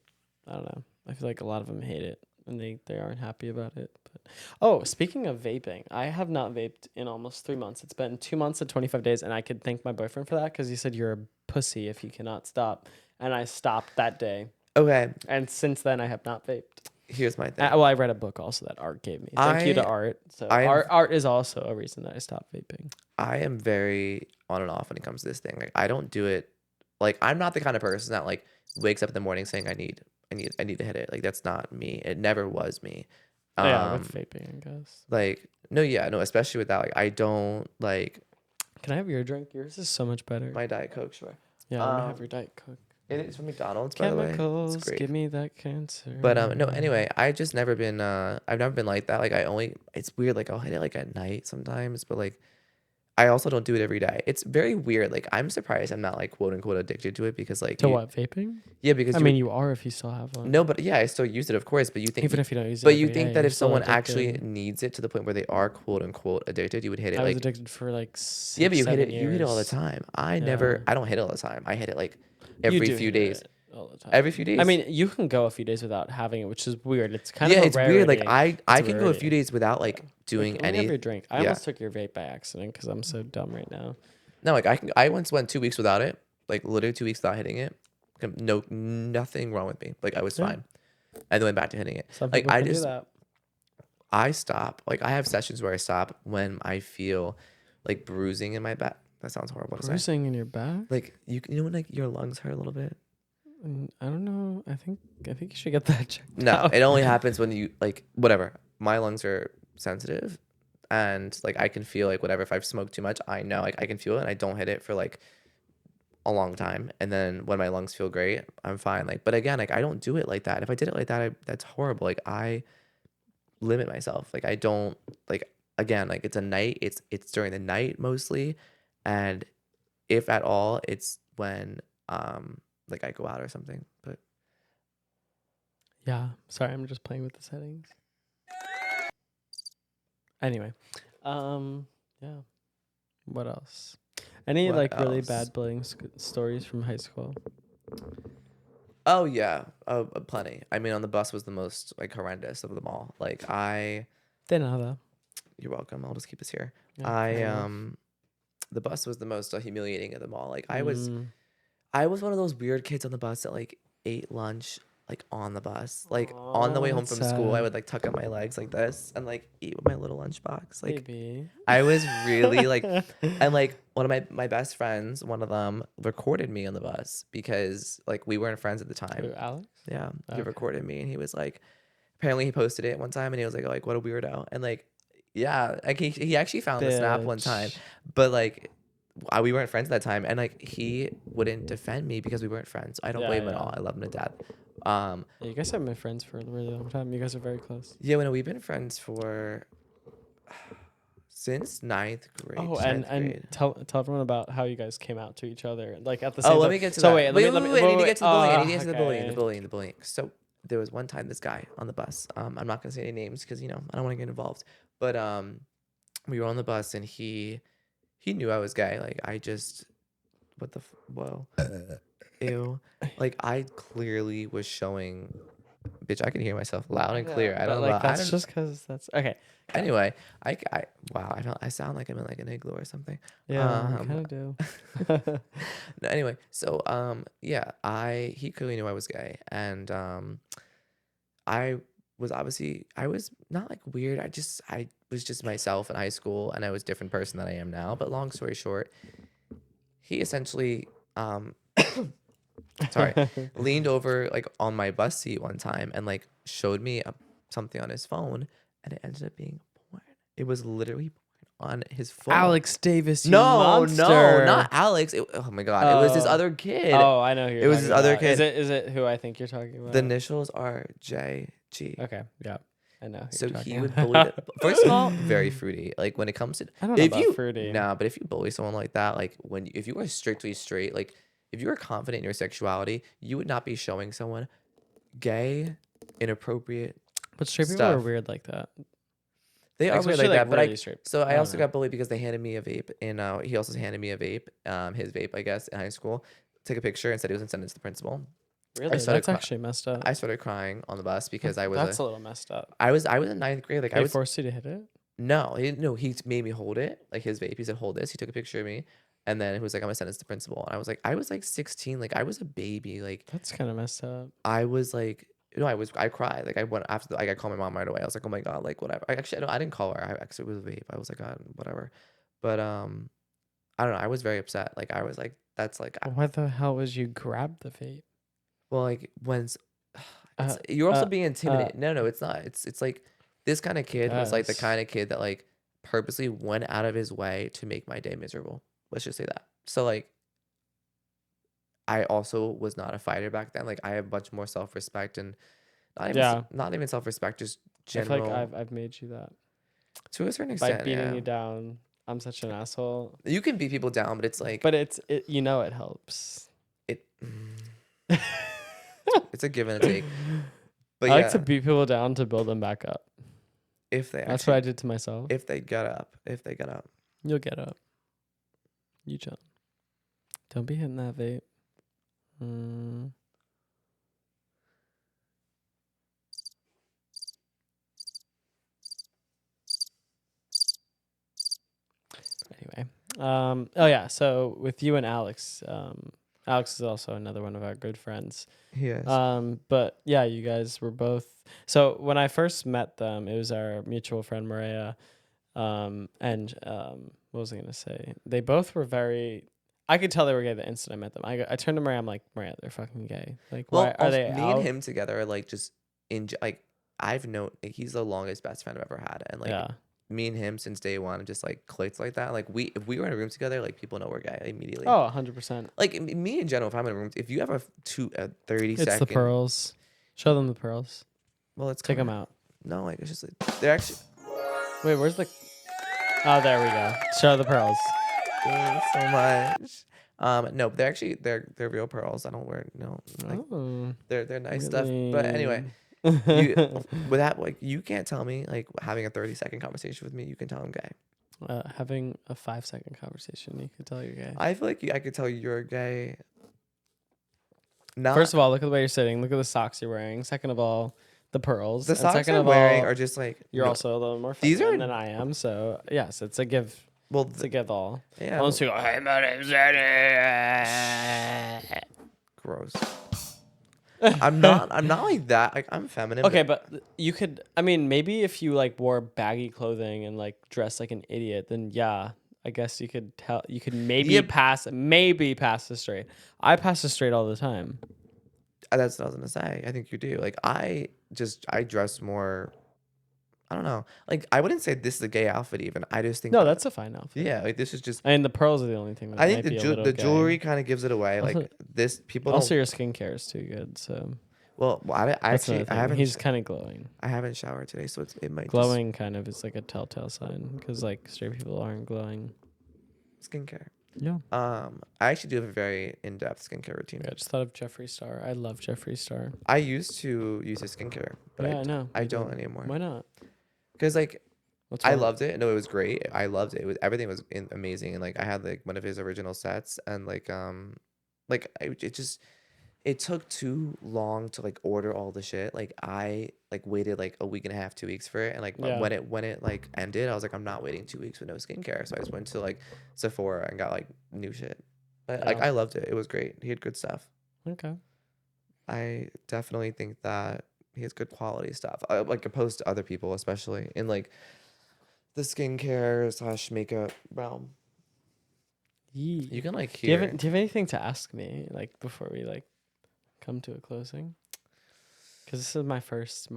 I don't know. I feel like a lot of them hate it, and they aren't happy about it. But oh, speaking of vaping, I have not vaped in almost 3 months. It's been 2 months and 25 days, and I could thank my boyfriend for that because he said you're a pussy if you cannot stop, and I stopped that day. Okay, And since then, I have not vaped. here's my thing. Well, I read a book also that Art gave me. Thank you to Art. So art is also a reason that I stopped vaping. I am very on and off when it comes to this thing. Like I don't do it. Like I'm not the kind of person that like wakes up in the morning saying I need to hit it. Like that's not me. It never was me. Yeah, with vaping, I guess. Like no, yeah, no, especially with that. Like I don't like. Can I have your drink? Yours is so much better. My Diet Coke, sure. Yeah, I'm gonna have your Diet Coke. It is from McDonald's, by the way. Chemicals, give me that cancer. But no, anyway, I've never been like that. Like it's weird, like I'll hit it like at night sometimes, but like I also don't do it every day. It's very weird. Like I'm surprised I'm not like quote unquote addicted to it, because like what, vaping? Yeah, because I mean you are if you still have one. No, but yeah, I still use it, of course. But you think even if you don't use it, but you every think day, that you're if still someone addicted. actually needs it to the point where they are quote unquote addicted, you would hit it. I was like addicted for like 6, yeah, but you hit it. 7 You hit it all the years. time. I Yeah. don't hit it all the time. I hit it like You every do few hit days. it all the time. Every few days. I mean, you can go a few days without having it, which is weird. It's kind yeah, of a it's weird. Like rarity. I can go a few days without like doing Let me any. have your drink. I yeah. almost took your vape by accident because I'm so dumb right now. No, like I once went 2 weeks without it. Like literally 2 weeks without hitting it. No, nothing wrong with me. Like I was fine. And then went back to hitting it. Some Like people can do that. I stop. Like I have sessions where I stop when I feel like bruising in my back. That sounds horrible to say. Bruising in your back? Like you know when like your lungs hurt a little bit. I don't know. I think you should get that checked No, out. it only happens when you like whatever. My lungs are sensitive, and like I can feel like whatever. If I've smoked too much, I know like I can feel it, and I don't hit it for like a long time. And then when my lungs feel great, I'm fine. Like, but again, like I don't do it like that. If I did it like that, that's horrible. Like I limit myself. Like I don't like again. Like it's a night. It's during the night mostly, and if at all, it's when like I go out or something. But Yeah. Sorry, I'm just playing with the settings. Anyway, yeah. What else? Any What like really else? bad bullying stories from high school? oh yeah, plenty. I mean, on the bus was the most like horrendous of them all. Like De nada. you're welcome. I'll just keep this here. Yeah, fair enough. The bus was the most humiliating of them all. Like I was Mm. one of those weird kids on the bus that like ate lunch like on the bus. Like on the way home that's from school, I sad. would like tuck up my legs like this and like eat with my little lunchbox. Like Baby. I was really like, and like one of my best friends, one of them recorded me on the bus because like we weren't friends at the time. Who, Alex? Yeah, he Okay. recorded me and he was like, apparently he posted it one time and he was like what a weirdo. And like, yeah, like he actually found the snap one time, Bitch. but like we weren't friends at that time, and like he wouldn't defend me because we weren't friends. I don't Yeah, blame him at yeah. all. I love him to death. Yeah, you guys have been friends for a really long time. You guys are very close. Yeah, we've been friends for since ninth grade. Oh, 10th and grade. tell everyone about how you guys came out to each other, like at the Oh, same let time. me get to So that. wait, Wait, let me I need to get to the bullying. I need to get to the okay. bullying. The bullying. So there was one time this guy on the bus. I'm not gonna say any names because I don't want to get involved. But we were on the bus and he knew I was gay. Like I just whoa, ew. Like I clearly was showing. Bitch, I can hear myself loud and clear. I But don't like know. that's just because that's okay. Anyway, wow, I sound like I'm in like an igloo or something. Yeah, you kind of do. No, anyway, so yeah, he clearly knew I was gay, and I I was not like weird. I was just myself in high school, and I was a different person than I am now. But long story short, he essentially sorry, leaned over like on my bus seat one time and like showed me something on his phone, and it ended up being porn. It was literally porn on his phone. Alex Davis, you No, monster. not Alex. Oh my god, it was this other kid. Oh, I know who you're It was talking this other about. kid. Is it who I think you're talking about? The initials are JG. Okay, yeah, I know. Who So you're he talking would about. bully them. First of all, very fruity. Like when it comes to I don't know if about you fruity. nah, but if you bully someone like that, like if you are strictly straight, like if you are confident in your sexuality, you would not be showing someone gay, inappropriate But straight people are stuff. weird like that. They are weird Especially, like that, but really straight. so I don't also know. got bullied because they handed me a vape, and he also handed me a vape, his vape, I guess, in high school. Took a picture and said he was gonna send it to the principal. Really, started that's actually messed up. I started crying on the bus because That's a little messed up. I was in ninth grade. Like I They was forced you to hit it. no, he made me hold it like his vape. He said hold this. He took a picture of me, and then he was like I'm gonna send this to the principal. And I was like 16. Like I was a baby. Like That's kind of messed up. I was like. No, I cried. Like I went after like I called my mom right away. I was like, oh my god, like whatever. I didn't call her. I actually it was a vape. I was like, God, whatever. But I don't know. I was very upset. Like I was like, that's like, Why the hell was you grab the vape? well, like Uh, you're also uh, being intimidated. No, it's not. It's like this kind of kid was like the Guys. kind of kid that like purposely went out of his way to make my day miserable. Let's just say that. So like, I also was not a fighter back then. Like I have much more self respect and not even self respect, just I feel general. like I've made you that To a certain by extent, beating yeah. you down. I'm such an asshole. You can beat people down, but it's like But it it helps. it. It's a give and a take. But I yeah, like to beat people down to build them back up. if they That's actually, what I did to myself. if they get up, You'll get up. You jump. Don't be hitting that vape. Anyway. Oh yeah. So with you and Alex, Alex is also another one of our good friends. yes, But yeah, you guys were both. So when I first met them, it was our mutual friend Maria. What was I gonna say? They both were very. I could tell they were gay the instant I met them. I turned to Maria. I'm like, Maria, they're fucking gay. Like, well, why are they me out? and him together are like just like I've known like, he's the longest best friend I've ever had, and like Yeah. me and him since day one just like clicked like that. Like if we were in a room together, like people know we're gay immediately. Oh, 100%. Like me in general, if I'm in a room, if you have a 30 It's second, the pearls. Show them the pearls. well, it's Take them kinda- out. No, like it's just like, they're actually. Wait, where's the? Oh, there we go. Show the pearls. Thank you so much. No, they're real pearls. I don't wear like Oh, they're nice stuff. But anyway, you really? with that like you can't tell me like having a 30-second conversation with me. You can tell I'm gay. Having a 5-second conversation, you could tell you're gay. I feel like I could tell you're gay. Not First of all, look at the way you're sitting. Look at the socks you're wearing. Second of all, the pearls. the And socks second I'm of wearing all, are just like you're no- also a little more These feminine are- than I am. So yes, it's a give. well It's a give all. yeah Unless you go, hey, my name's Danny. gross. I'm not like that. Like I'm feminine. Okay, but you could. I mean, maybe if you like wore baggy clothing and like dressed like an idiot, then yeah, I guess you could tell. You could Yeah, maybe pass as straight. I pass as straight all the time. that's what I was gonna say. I think you do. Like I dress more. I don't know. Like I wouldn't say this is a gay outfit even. I just think No, that that's a fine outfit. yeah, like this is just. I mean, the pearls are the only thing that I think might be a little the jewelry gay. kind of gives it away. Also, Like this, people also don't. your skincare is too good. So Well, I that's another actually thing. He's kind of glowing. I haven't showered today, so it might Glowing kind of is like a telltale sign because like straight people aren't glowing. just skincare. Yeah. I actually do have a very in-depth skincare routine. I just thought of Jeffree Star. I love Jeffree Star. I used to use his skincare, but Yeah, I know. I You don't do. anymore. Why not? Because like What's I wrong? loved it. No, it was great. I loved it. It was everything was amazing, and like I had like one of his original sets, and it took too long to like order all the shit. Like I like waited like a week and a half, 2 weeks for it, and like Yeah. when it like ended, I was like, I'm not waiting 2 weeks with no skincare. So I just went to like Sephora and got like new shit. But like Yeah. I loved it. It was great. He had good stuff. Okay. I definitely think that he has good quality stuff. Like opposed to other people, especially in like the skincare slash makeup realm. Yee. You can like Do you hear. have anything to ask me like before we like come to a closing? Because this is my first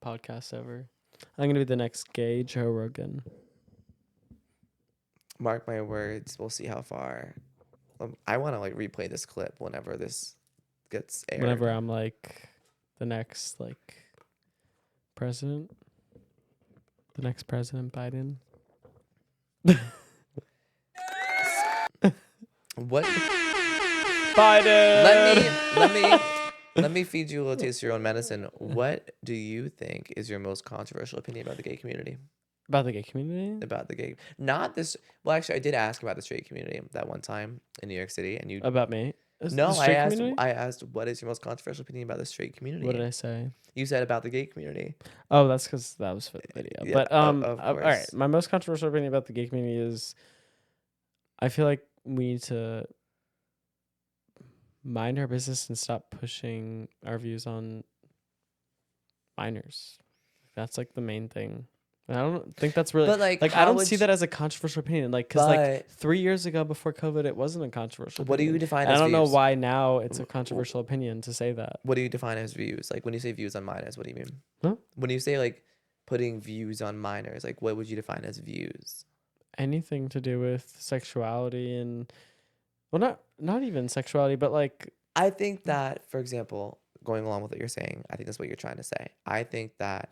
podcast ever. I'm gonna be the next gay Joe Rogan. Mark my words. We'll see how far. I want to like replay this clip whenever this gets aired. Whenever I'm like the next like president, the next President Biden. What? Biden. Let me feed you a little taste of your own medicine. What do you think is your most controversial opinion about the gay community? About the gay community? About the gay, not this. Well, actually, I did ask about the straight community that one time in New York City, and you. About me? No, The straight community? I asked what is your most controversial opinion about the straight community? What did I say? You said about the gay community. Oh, that's because that was for the video. Yeah, But of all right. course. My most controversial opinion about the gay community is, I feel like we need to mind our business and stop pushing our views on minors. That's like the main thing. And I don't think that's really But like, like I how don't would see you- that as a controversial opinion. Like because like But 3 years ago before COVID, it wasn't a controversial. what do you opinion. define And as I don't know views? why now it's a controversial opinion to say that. What do you define as views? Like when you say views on minors, what do you mean? Huh? When you say like putting views on minors, like what would you define as views? Anything to do with sexuality and well, not even sexuality, but like I think that, for example, going along with what you're saying, I think that's what you're trying to say. I think that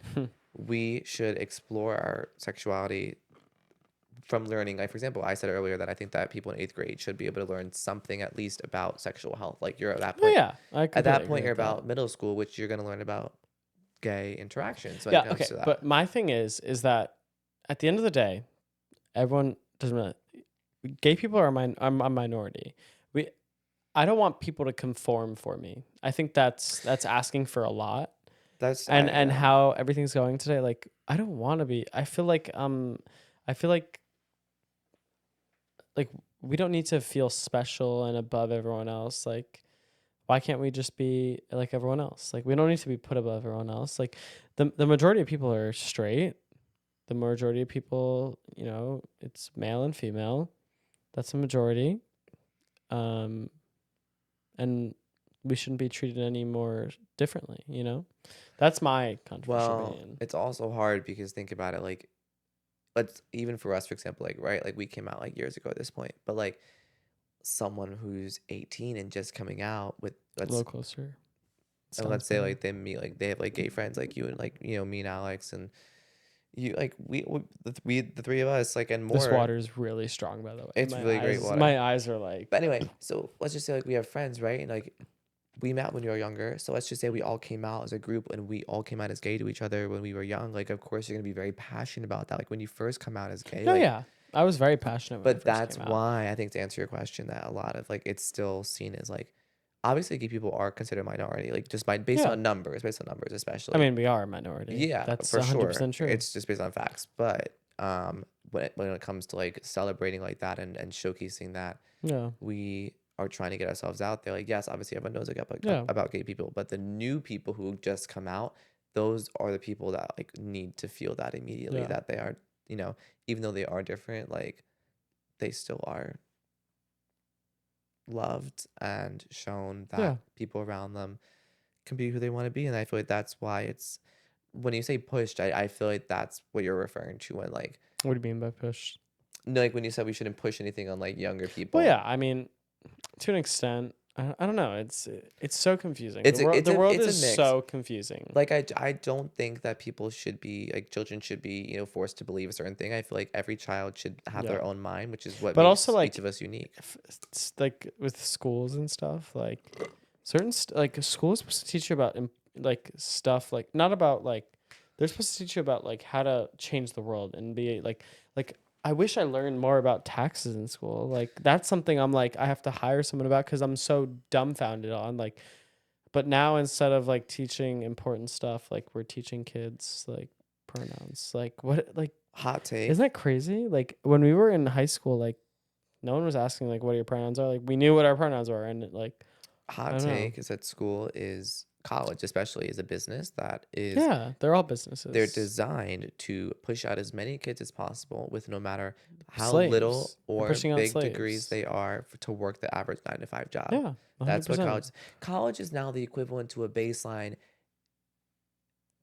we should explore our sexuality from learning. Like, for example, I said earlier that I think that people in 8th grade should be able to learn something at least about sexual health. Like you're at that oh point. yeah, I At that completely point, agree you're with that. about middle school, which you're going to learn about gay interactions when Yeah, it comes okay. to that. But my thing is that at the end of the day, everyone doesn't really. Gay people are a minority. I don't want people to conform for me. I think that's asking for a lot. That's And how everything's going today, like I don't want to be. I feel like we don't need to feel special and above everyone else. Like why can't we just be like everyone else? Like we don't need to be put above everyone else. Like the majority of people are straight. The majority of people, it's male and female. That's the majority. And we shouldn't be treated any more differently, That's my controversial opinion. it's also hard because think about it, like let's even for us, for example, like right, like we came out like years ago at this point, but like someone who's 18 and just coming out with A little closer. and let's say like they meet like they have like gay friends like you and like me and Alex and you like the three of us like and more. This water is really strong, by the way. It's really great water. My eyes are like. But anyway, so let's just say like we have friends, right? And like we met when we were younger. So let's just say we all came out as a group and we all came out as gay to each other when we were young. Like of course you're gonna be very passionate about that. Like when you first come out as gay. No, like, yeah. I was very passionate when I but first that's came out. why I think to answer your question that a lot of like it's still seen as like obviously gay people are considered minority, like just based Yeah. on numbers, especially. I mean, we are a minority. Yeah, That's for 100% sure. true. It's just based on facts. But when it comes to like celebrating like that and showcasing that, Yeah. we are trying to get ourselves out there. Like, yes, obviously everyone knows like Yeah. about gay people, but the new people who just come out, those are the people that like need to feel that immediately Yeah. that they are, even though they are different, like they still are loved and shown that Yeah. people around them can be who they want to be. And I feel like that's why it's when you say pushed, I feel like that's what you're referring to when like What do you mean by push? no, like when you said we shouldn't push anything on like younger people. Well, yeah. I mean, to an extent, I don't know. It's so confusing. It's The world it's a is mix. so confusing. Like I don't think that people should be like children should be forced to believe a certain thing. I feel like every child should have Yeah. their own mind, which is what But also, makes like, each of us unique. it's like with schools and stuff, like like school is supposed to teach you about like stuff like not about like they're supposed to teach you about like how to change the world and be like I wish I learned more about taxes in school. Like that's something I'm like I have to hire someone about because I'm so dumbfounded on like. But now instead of like teaching important stuff, like we're teaching kids like pronouns. Like what like Hot take. isn't that crazy? Like when we were in high school, like no one was asking like what your pronouns are. Like we knew what our pronouns were, and like I Hot don't know. take is that school is college, especially is a business that is Yeah, they're all they're businesses. designed to push out as many kids as possible with no matter how little Slaves. They're or pushing out big degrees slaves. they are to work the average 9 to 5 job. Yeah, That's what 100%. college is now the equivalent to a baseline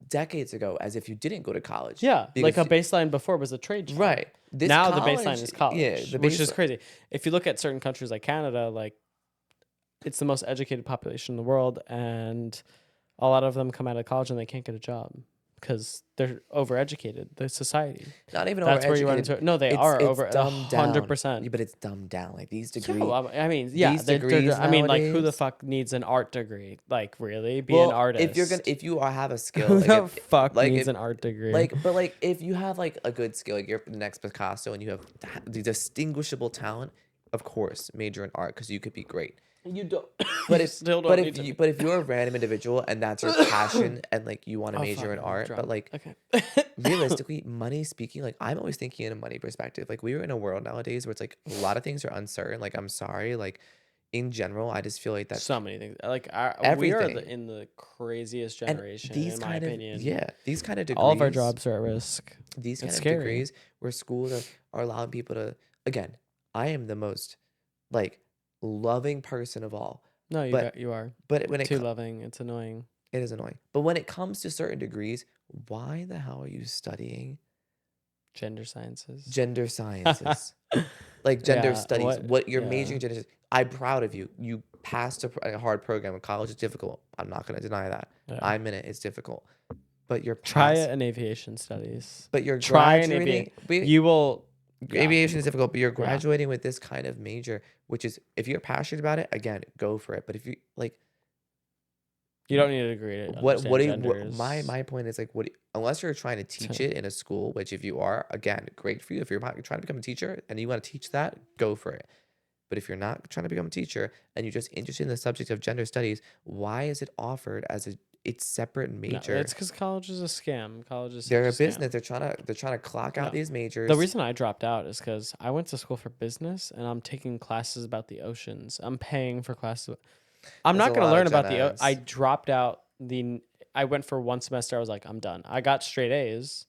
decades ago as if you didn't go to college. Yeah, like Because a baseline before was a trade job. right. This Now the college, baseline is yeah, college, the which is baseline. crazy. If you look at certain countries like Canada, like it's the most educated population in the world, and a lot of them come out of college and they can't get a job because they're overeducated. The society. Not even That's where you run overeducated. into it. No, they are It's over dumbed down. 100%. Yeah, but it's dumbed down. Like these Yeah, degrees. well, I mean, yeah, These degrees I mean, like, who the nowadays. fuck needs an art degree? Like, really, be an artist? If you have a skill, Who like the if, fuck like needs if, an art degree? but like if you have like a good skill, like you're the next Picasso, and you have the distinguishable talent, of course, major in art because you could be great. You don't. But you if still don't but need if to. but if you're a random individual and that's your passion and like you want to Oh, major fuck, in I'm art, drunk. but like Okay. realistically, money speaking, like I'm always thinking in a money perspective. Like we are in a world nowadays where it's like a lot of things are uncertain. Like I'm sorry, like in general, I just feel like that So many things. Like we are everything in the craziest and generation, these in my kind of opinion. these kind of All of our degrees, jobs are at risk. these kind It's of scary. degrees where schools are allowing people to again. I am the most like loving person of all, No, but you are but when too loving. It's annoying. it is annoying. But when it comes to certain degrees, why the hell are you studying Gender sciences. gender sciences? Like gender Yeah. studies. What you're Yeah. majoring in gender. I'm proud of you. You passed a hard program. College is difficult. I'm not going to deny that. Yeah. I'm in it. It's difficult. But you're Try it in aviation studies. But you're Try an graduating. You will. Yeah. Aviation is difficult, but you're graduating with this kind of major, which is if you're passionate about it, again, go for it. But if you like, you don't need a degree to what do you, genders. my point is like unless you're trying to teach it in a school, which if you are, again, great for you. If you're trying to become a teacher and you want to teach that, go for it. But if you're not trying to become a teacher and you're just interested in the subject of gender studies, why is it offered as its separate major? No, it's because college is a scam. College is they're a scam. business. They're trying to clock out these majors. The reason I dropped out is because I went to school for business and I'm taking classes about the oceans. I'm paying for classes. I'm not going to learn about the. I dropped out I went for one semester. I was like, I'm done. I got straight A's,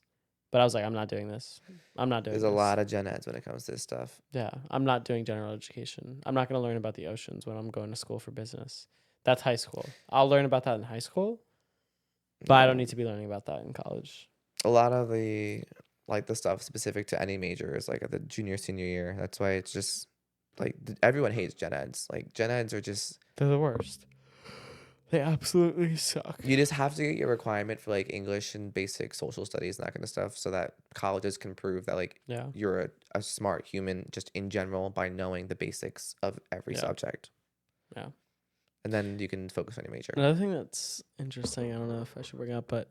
but I was like, I'm not doing this. I'm not doing this. There's a lot of gen eds when it comes to this stuff. Yeah, I'm not doing general education. I'm not going to learn about the oceans when I'm going to school for business. That's high school. I'll learn about that in high school, but I don't need to be learning about that in college. A lot of the stuff specific to any major is like at the junior, senior year. That's why it's just like everyone hates gen eds. Like gen eds are just they're the worst. They absolutely suck. You just have to get your requirement for like English and basic social studies and that kind of stuff so that colleges can prove that like you're a smart human just in general by knowing the basics of every subject. Yeah. And then you can focus on your major. Another thing that's interesting, I don't know if I should bring up, but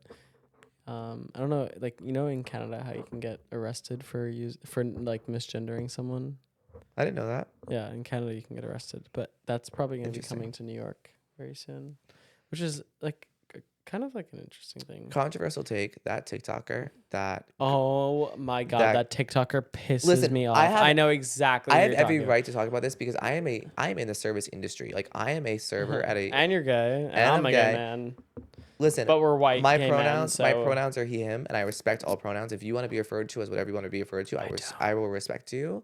I don't know, like in Canada how you can get arrested for like misgendering someone. I didn't know that. Yeah, in Canada you can get arrested, but that's probably going to be coming to New York very soon, which is like kind of like an interesting thing. Controversial take, that TikToker that Oh my God, that TikToker pisses listen, me off. I know exactly I what have you're every talking right to talk about this because I am in the service industry. Like I am a server about. at a And you're gay, and and I'm I'm a gay gay. man, Listen, but we're white gay men, my so pronouns are he him, and I respect all pronouns. If you want to be referred to as whatever you want to be referred to, I will respect you.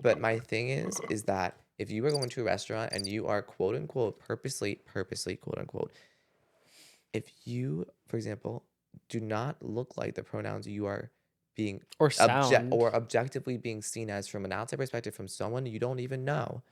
But my thing is that if you are going to a restaurant and you are quote unquote purposely quote unquote, if you, for example, do not look like the pronouns you are being or sound. objectively being seen as from an outside perspective from someone you don't even know,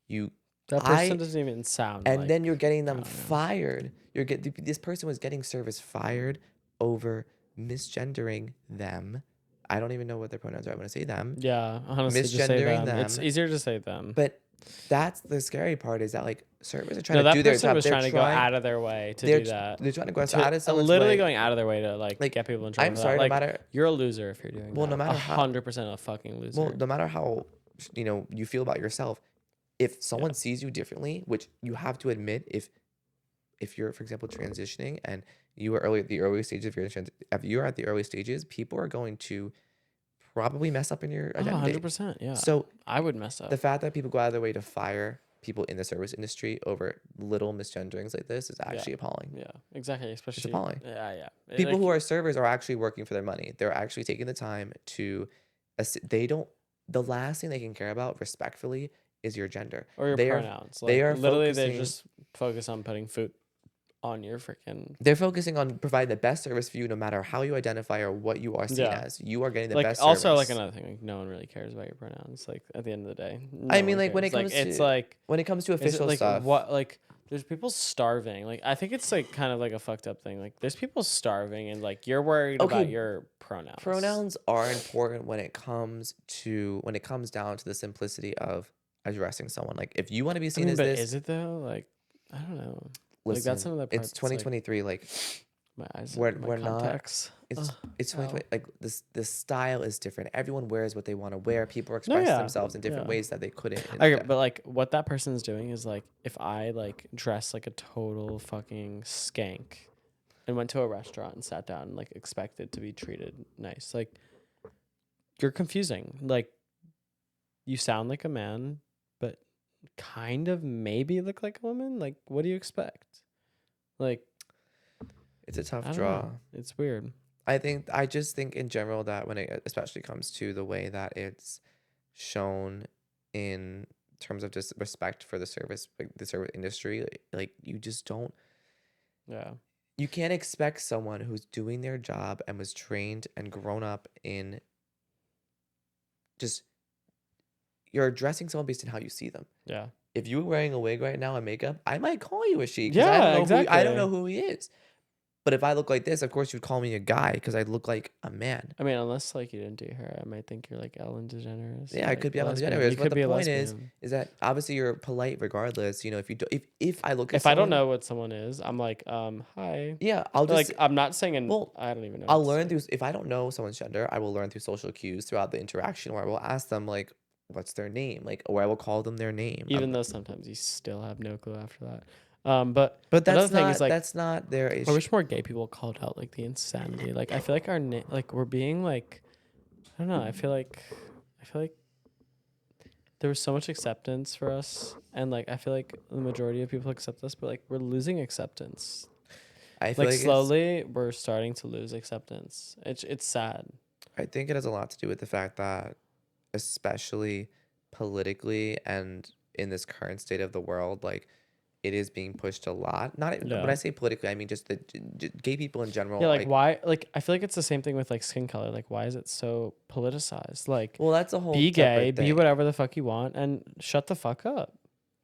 you That I person doesn't even sound and like. then you're getting I them don't know. fired. This person was getting service fired over misgendering them. I don't even know what their pronouns are. I'm gonna say them. Yeah, honestly, just say Misgendering them. It's them. easier to say them. But that's the scary part is that like servers are trying No, to that do their person job. was trying to go out of their way to do that. They're trying to go To out of someone's literally way. going out of their way to like get people in trouble. I'm for sorry, that. no Like, matter you're a loser if you're doing well, that. no matter how 100% a fucking loser. well, no matter how you feel about yourself, if someone sees you differently, which you have to admit, if you're, for example, transitioning and you are the early stages of if you're at the early stages, people are going to probably mess up in your identity. 100%. Yeah. So I would mess up. the fact that people go out of their way to fire people in the service industry over little misgenderings like this is actually appalling. Yeah, exactly. Especially It's appalling. Yeah. People who are servers are actually working for their money. They're actually taking the time to, they don't, the last thing they can care about respectfully is your gender. or your They pronouns. they Like are literally, they focusing- just focus on putting food on your freaking. They're focusing on providing the best service for you no matter how you identify or what you are seen Yeah. as. You are getting the Like best also service. like another thing, like no one really cares about your pronouns. Like at the end of the day, I no mean, one like when it cares. comes Like, it's to like when it comes to is it, official like stuff. what like there's people starving. Like I think it's like kind of like a fucked up thing. Like there's people starving and like you're worried Okay, about your pronouns. Pronouns are important when it comes down to the simplicity of addressing someone. Like if you want to be seen as but this, is it though? Like I don't know. listen, Like that's another part. it's 2023. Like my eyes, we're my not. contacts. It's Ugh, it's ow. 2020. Like this style is different. Everyone wears what they want to wear. People No, express yeah, themselves in different yeah. ways that they couldn't. Okay, but like what that person's doing is like if I like dress like a total fucking skank and went to a restaurant and sat down and like expected to be treated nice, like you're confusing. Like you sound like a man, but kind of maybe look like a woman. Like what do you expect? Like it's a tough I don't draw. know. It's weird. I just think in general that when it especially comes to the way that it's shown in terms of just respect for the service, like the service industry, like you just don't, Yeah. you can't expect someone who's doing their job and was trained and grown up in just, you're addressing someone based on how you see them. Yeah. If you were wearing a wig right now and makeup, I might call you a she. Yeah, I don't exactly. know who he is. But if I look like this, of course you'd call me a guy because I look like a man. I mean, unless like you didn't do hair, I might think you're like Ellen DeGeneres. Yeah, I like, could be Ellen lesbian. DeGeneres. You But could the be a point is lesbian. that obviously you're polite regardless. If you do, if I look at If I don't someone, know what someone is, I'm like, hi. yeah, I'll But, just like I'm not saying well, I don't even know. I'll what to learn say. through. If I don't know someone's gender, I will learn through social cues throughout the interaction, where I will ask them like, "What's their name?" Like, or I will call them their name. Even though sometimes you still have no clue after that. But another thing is like that's not their issue. I wish more gay people called out like the insanity. Like I feel like like we're being like I don't know. I feel like there was so much acceptance for us, and like I feel like the majority of people accept us, but like we're losing acceptance. I feel Like like slowly we're starting to lose acceptance. It's sad. I think it has a lot to do with the fact that, especially politically and in this current state of the world, like it is being pushed a lot. Not when Yeah. I say politically, I mean just the gay people in general. Yeah, like why? Like I feel like it's the same thing with like skin color. Like why is it so politicized? Like well, that's a whole be gay, separate be thing. whatever the fuck you want, and shut the fuck up.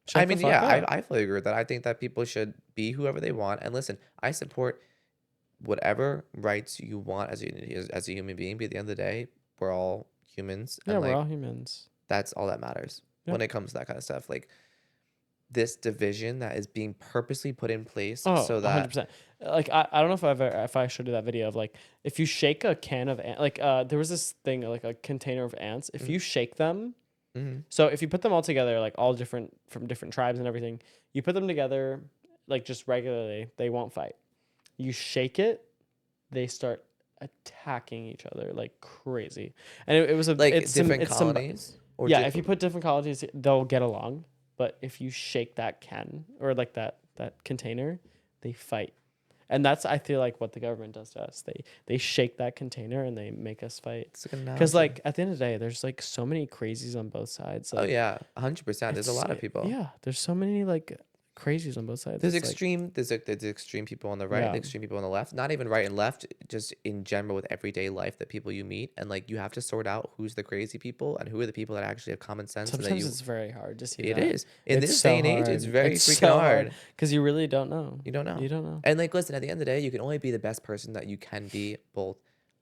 Shut I the mean, fuck yeah, up. I fully agree with that. I think that people should be whoever they want. And listen, I support whatever rights you want as a human being. But at the end of the day, we're all humans. Yeah, And we're like all humans. that's all that matters Yeah. when it comes to that kind of stuff. Like this division that is being purposely put in place Oh, so that 100%. Like I don't know if I showed you that video of like if you shake a can of like there was this thing like a container of ants. If you shake them, so if you put them all together, like all different from different tribes and everything, you put them together like just regularly, they won't fight. You shake it, they start attacking each other like crazy. And it was a Like it's different it's some colonies, or yeah. If you put different colonies, they'll get along. But if you shake that can or like that container, they fight. And that's I feel like what the government does to us. They shake that container and they make us fight. it's like an Because analogy. like at the end of the day, there's like so many crazies on both sides. Oh Like yeah, 100%. There's a lot of people. yeah, there's so many like crazies on both sides. There's It's like extreme. There's extreme people on the right, yeah, the extreme people on the left. Not even right and left, just in general with everyday life that people you meet, and like you have to sort out who's the crazy people and who are the people that actually have common sense. And that sometimes you, it's very hard to see it that. is in It's this so day and age, it's hard. very It's freaking so hard. because you really don't know. You don't know. You don't know. And like, listen, at the end of the day, you can only be the best person that you can be, both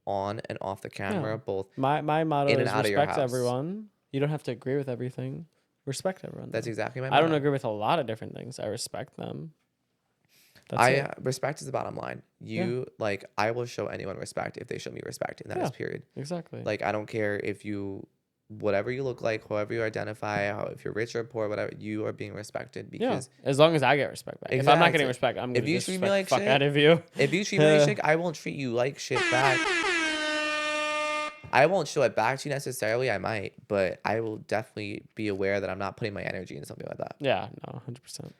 on and off the camera, Yeah. both My motto in and is out of your respect house. everyone. You don't have to agree with everything. Respect everyone. That's though. exactly my I don't motto. agree with a lot of different things. I respect them. That's I it. respect is the bottom line. You like, I will show anyone respect if they show me respect, and that is Yeah. period. Exactly. Like, I don't care if you, whatever you look like, however you identify, if you're rich or poor, whatever, you are being respected because as long as I get respect back. If I'm not getting Exactly. respect, I'm If gonna you treat disrespect me the like fuck shit, out of you. if you treat me like shit, I won't treat you like shit back. I won't show it back to you necessarily. I might, but I will definitely be aware that I'm not putting my energy into something like that. Yeah, no, 100%.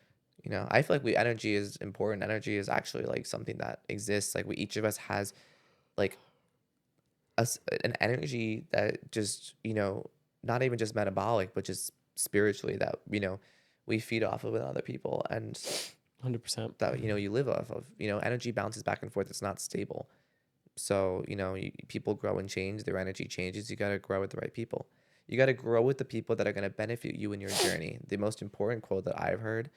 You know, I feel like energy is important. Energy is actually like something that exists. Like, each of us has like an energy that just, not even just metabolic, but just spiritually that, we feed off of with other people, and 100%. that, you live off of. Energy bounces back and forth. It's not stable. So, people grow and change. Their energy changes. You got to grow with the right people. You got to grow with the people that are going to benefit you in your journey. The most important quote that I've heard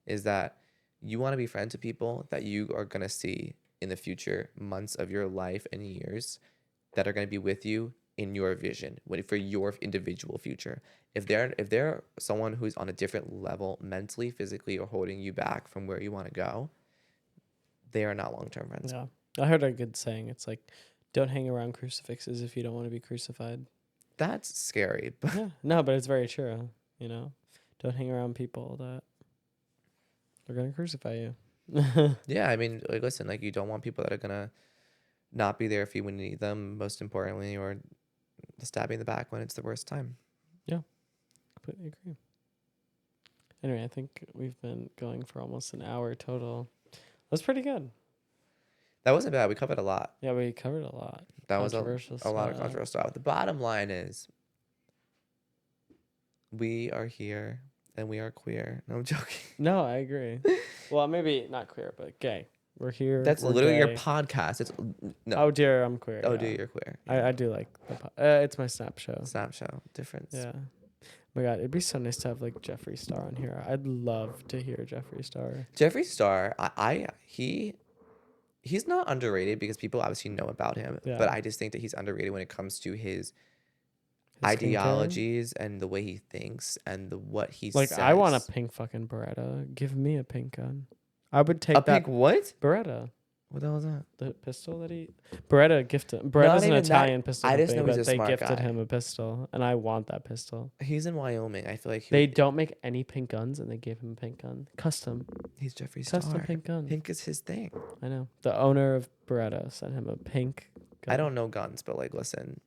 is that you want to be friends with people that you are going to see in the future months of your life and years, that are going to be with you in your vision for your individual future. If they're someone who's on a different level mentally, physically, or holding you back from where you want to go, they are not long-term friends. Yeah. I heard a good saying. It's like, don't hang around crucifixes if you don't want to be crucified. That's scary. But Yeah. No, but it's very true. Don't hang around people that are going to crucify you. yeah, I mean, like, listen, like, you don't want people that are going to not be there if you need them, most importantly, or stab you in the back when it's the worst time. Yeah. Completely agree. Anyway, I think we've been going for almost an hour total. That's pretty good. That wasn't bad. We covered a lot. Yeah, we covered a lot. That was a Controversial lot of stuff. controversial stuff. The bottom line is, we are here and we are queer. No, I'm joking. No, I agree. Well, maybe not queer, but gay. We're here. That's we're literally your gay. podcast. It's no. Oh dear, I'm queer. Oh, yeah. dude, you're queer. I do like it's my snap show. Snap show difference. Yeah. Oh my God, it'd be so nice to have like Jeffree Star on here. I'd love to hear Jeffree Star. Jeffree Star, he's not underrated because people obviously know about him. Yeah. But I just think that he's underrated when it comes to his His skincare. ideologies and the way he thinks and what he Like, says. I want a pink fucking Beretta. Give me a pink gun. I would take a that pink what? Beretta. What the hell is that? The pistol that he Beretta gifted. Beretta's an even that. Italian pistol I just company, know he's but a they smart gifted guy. him a pistol, and I want that pistol. He's in Wyoming. I feel like They don't make any pink guns, and they gave him a pink gun. Custom he's Jeffree Star. pink gun. Pink is his thing. I know. The owner of Beretta sent him a pink gun. I don't know guns, but like, listen,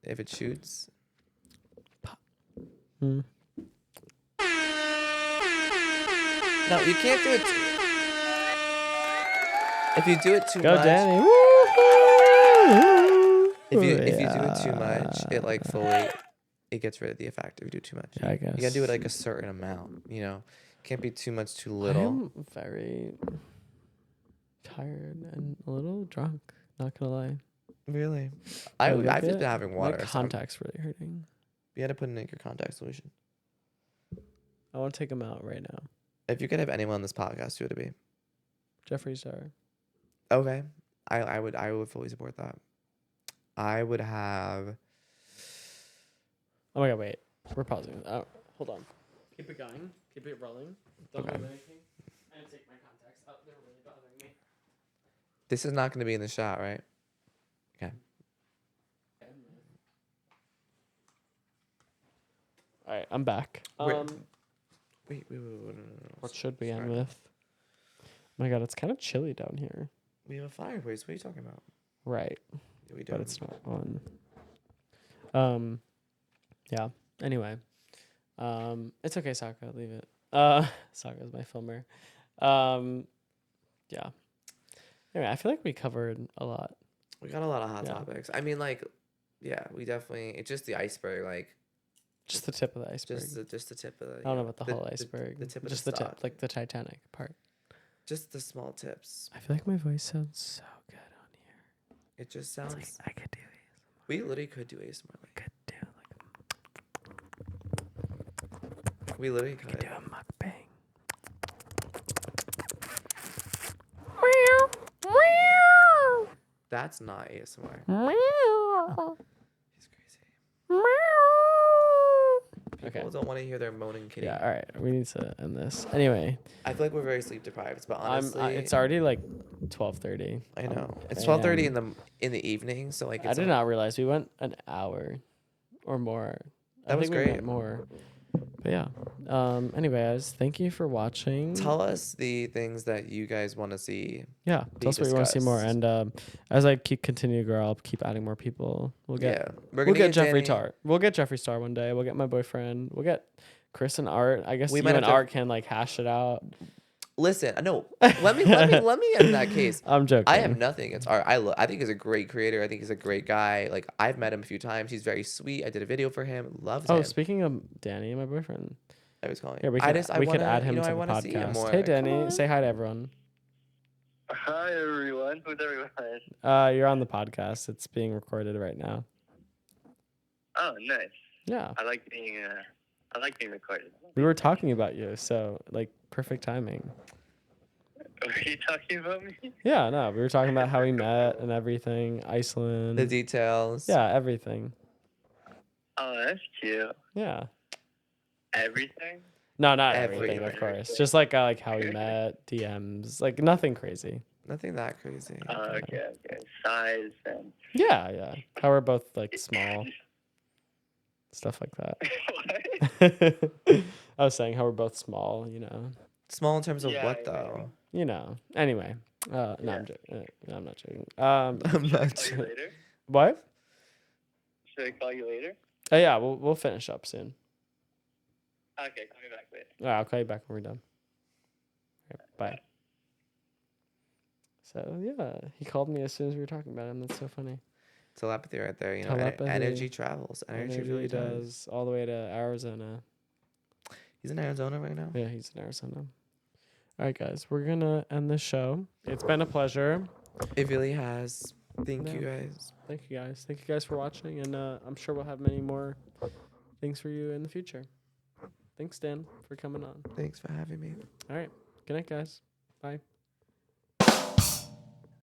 if it shoots, Hmm. no, you can't do it. If you do it too Go much, Danny. if you do it too much, it like fully, it gets rid of the effect if you do too much. Yeah, I guess. You gotta do it like a certain amount. Can't be too much, too little. I'm very tired and a little drunk. Not gonna lie. Really, A I've little just bit. been having water. My so I'm- contact's really hurting. you had to put in your contact solution. I want to take them out right now. If you could have anyone on this podcast, who would it be? Jeffree Star. Okay, I would fully support that. I would have. Oh my God! Wait, we're pausing. Oh, hold on. Keep it going. Keep it rolling. Don't Okay. move anything. I need to take my contacts out. They're really bothering me. This is not going to be in the shot, right? Okay. All right, I'm back. Wait. Wait. No. What should we end Sorry. with? Oh my God, it's kind of chilly down here. We have a fireplace. What are you talking about? Right. Yeah, we But don't. it's not on. Yeah. Anyway. It's okay, Saka. Leave it. Saka's my filmer. Yeah. Anyway, I feel like we covered a lot. We got a lot of hot Yeah. topics. I mean, like, yeah, we definitely. It's just the iceberg, like Just the tip of the iceberg. just the tip of the. I don't know about the whole iceberg. The tip of Just the the stock. tip, like the Titanic part. Just the small tips. I feel like my voice sounds so good on here. It just It's sounds. like I could do ASMR. We literally could do ASMR. Like, Could do we literally could could. do a mukbang. That's not ASMR. He's crazy. People Okay. don't want to hear their moaning kitty. Yeah. All right. We need to end this. Anyway, I feel like we're very sleep deprived, but honestly, it's already like 12:30. I know it's I 12:30 am- in the evening, so like I it's did not realize we went an hour or more. That was think we great. went more. But yeah. Anyways, thank you for watching. Tell us the things that you guys want to see. Yeah, tell us what you want to see more. discussed. And as I continue to grow, I'll keep adding more people. We'll get We're we'll gonna get Jeffrey Danny- Tar. We'll get Jeffrey Star one day. We'll get my boyfriend. We'll get Chris and Art. I guess We you might and have to- Art can like hash it out. Listen, no, let me in that case. I'm joking. I have nothing against Art. I think he's a great creator. I think he's a great guy. Like I've met him a few times. He's very sweet. I did a video for him. Loved Oh, him. speaking of Danny, my boyfriend. I was calling. Yeah, we I could wanna, add him you know, to I the wanna see him podcast. more. Hey, Come Danny, on. say hi to everyone. Hi everyone. Who's everyone? You're on the podcast. It's being recorded right now. Oh, nice. Yeah, I like being recorded. we were talking about you, so like perfect timing. Were you talking about me? Yeah, no, we were talking about how we met and everything. Iceland. The details. Yeah, everything. Oh, that's cute. Yeah. Everything? No, not everything, of Everything. course. Just like how we met, DMs, like nothing crazy. Nothing that crazy. Okay. Size and Yeah. How we're both like small, stuff like what? that. I was saying how we're both small, Small in terms of Yeah, what yeah, though? Anyway, no, Yeah. I'm joking. No, I'm not joking. I'm not Call you sure. later? What? Should I call you later? Oh yeah, we'll finish up soon. Okay, call me back later. All right, I'll call you back when we're done. Okay, bye. So yeah, he called me as soon as we were talking about him. That's so funny. Telepathy right there. You know, Telepathy. energy travels. Energy really does. all the way to Arizona. He's in Arizona right now. Yeah, he's in Arizona. All right, guys, we're gonna end the show. It's been a pleasure. It really has. Thank Yeah. you guys. Thank you guys. Thank you guys for watching, and I'm sure we'll have many more things for you in the future. Thanks, Dan, for coming on. Thanks for having me. All right. Good night, guys. Bye.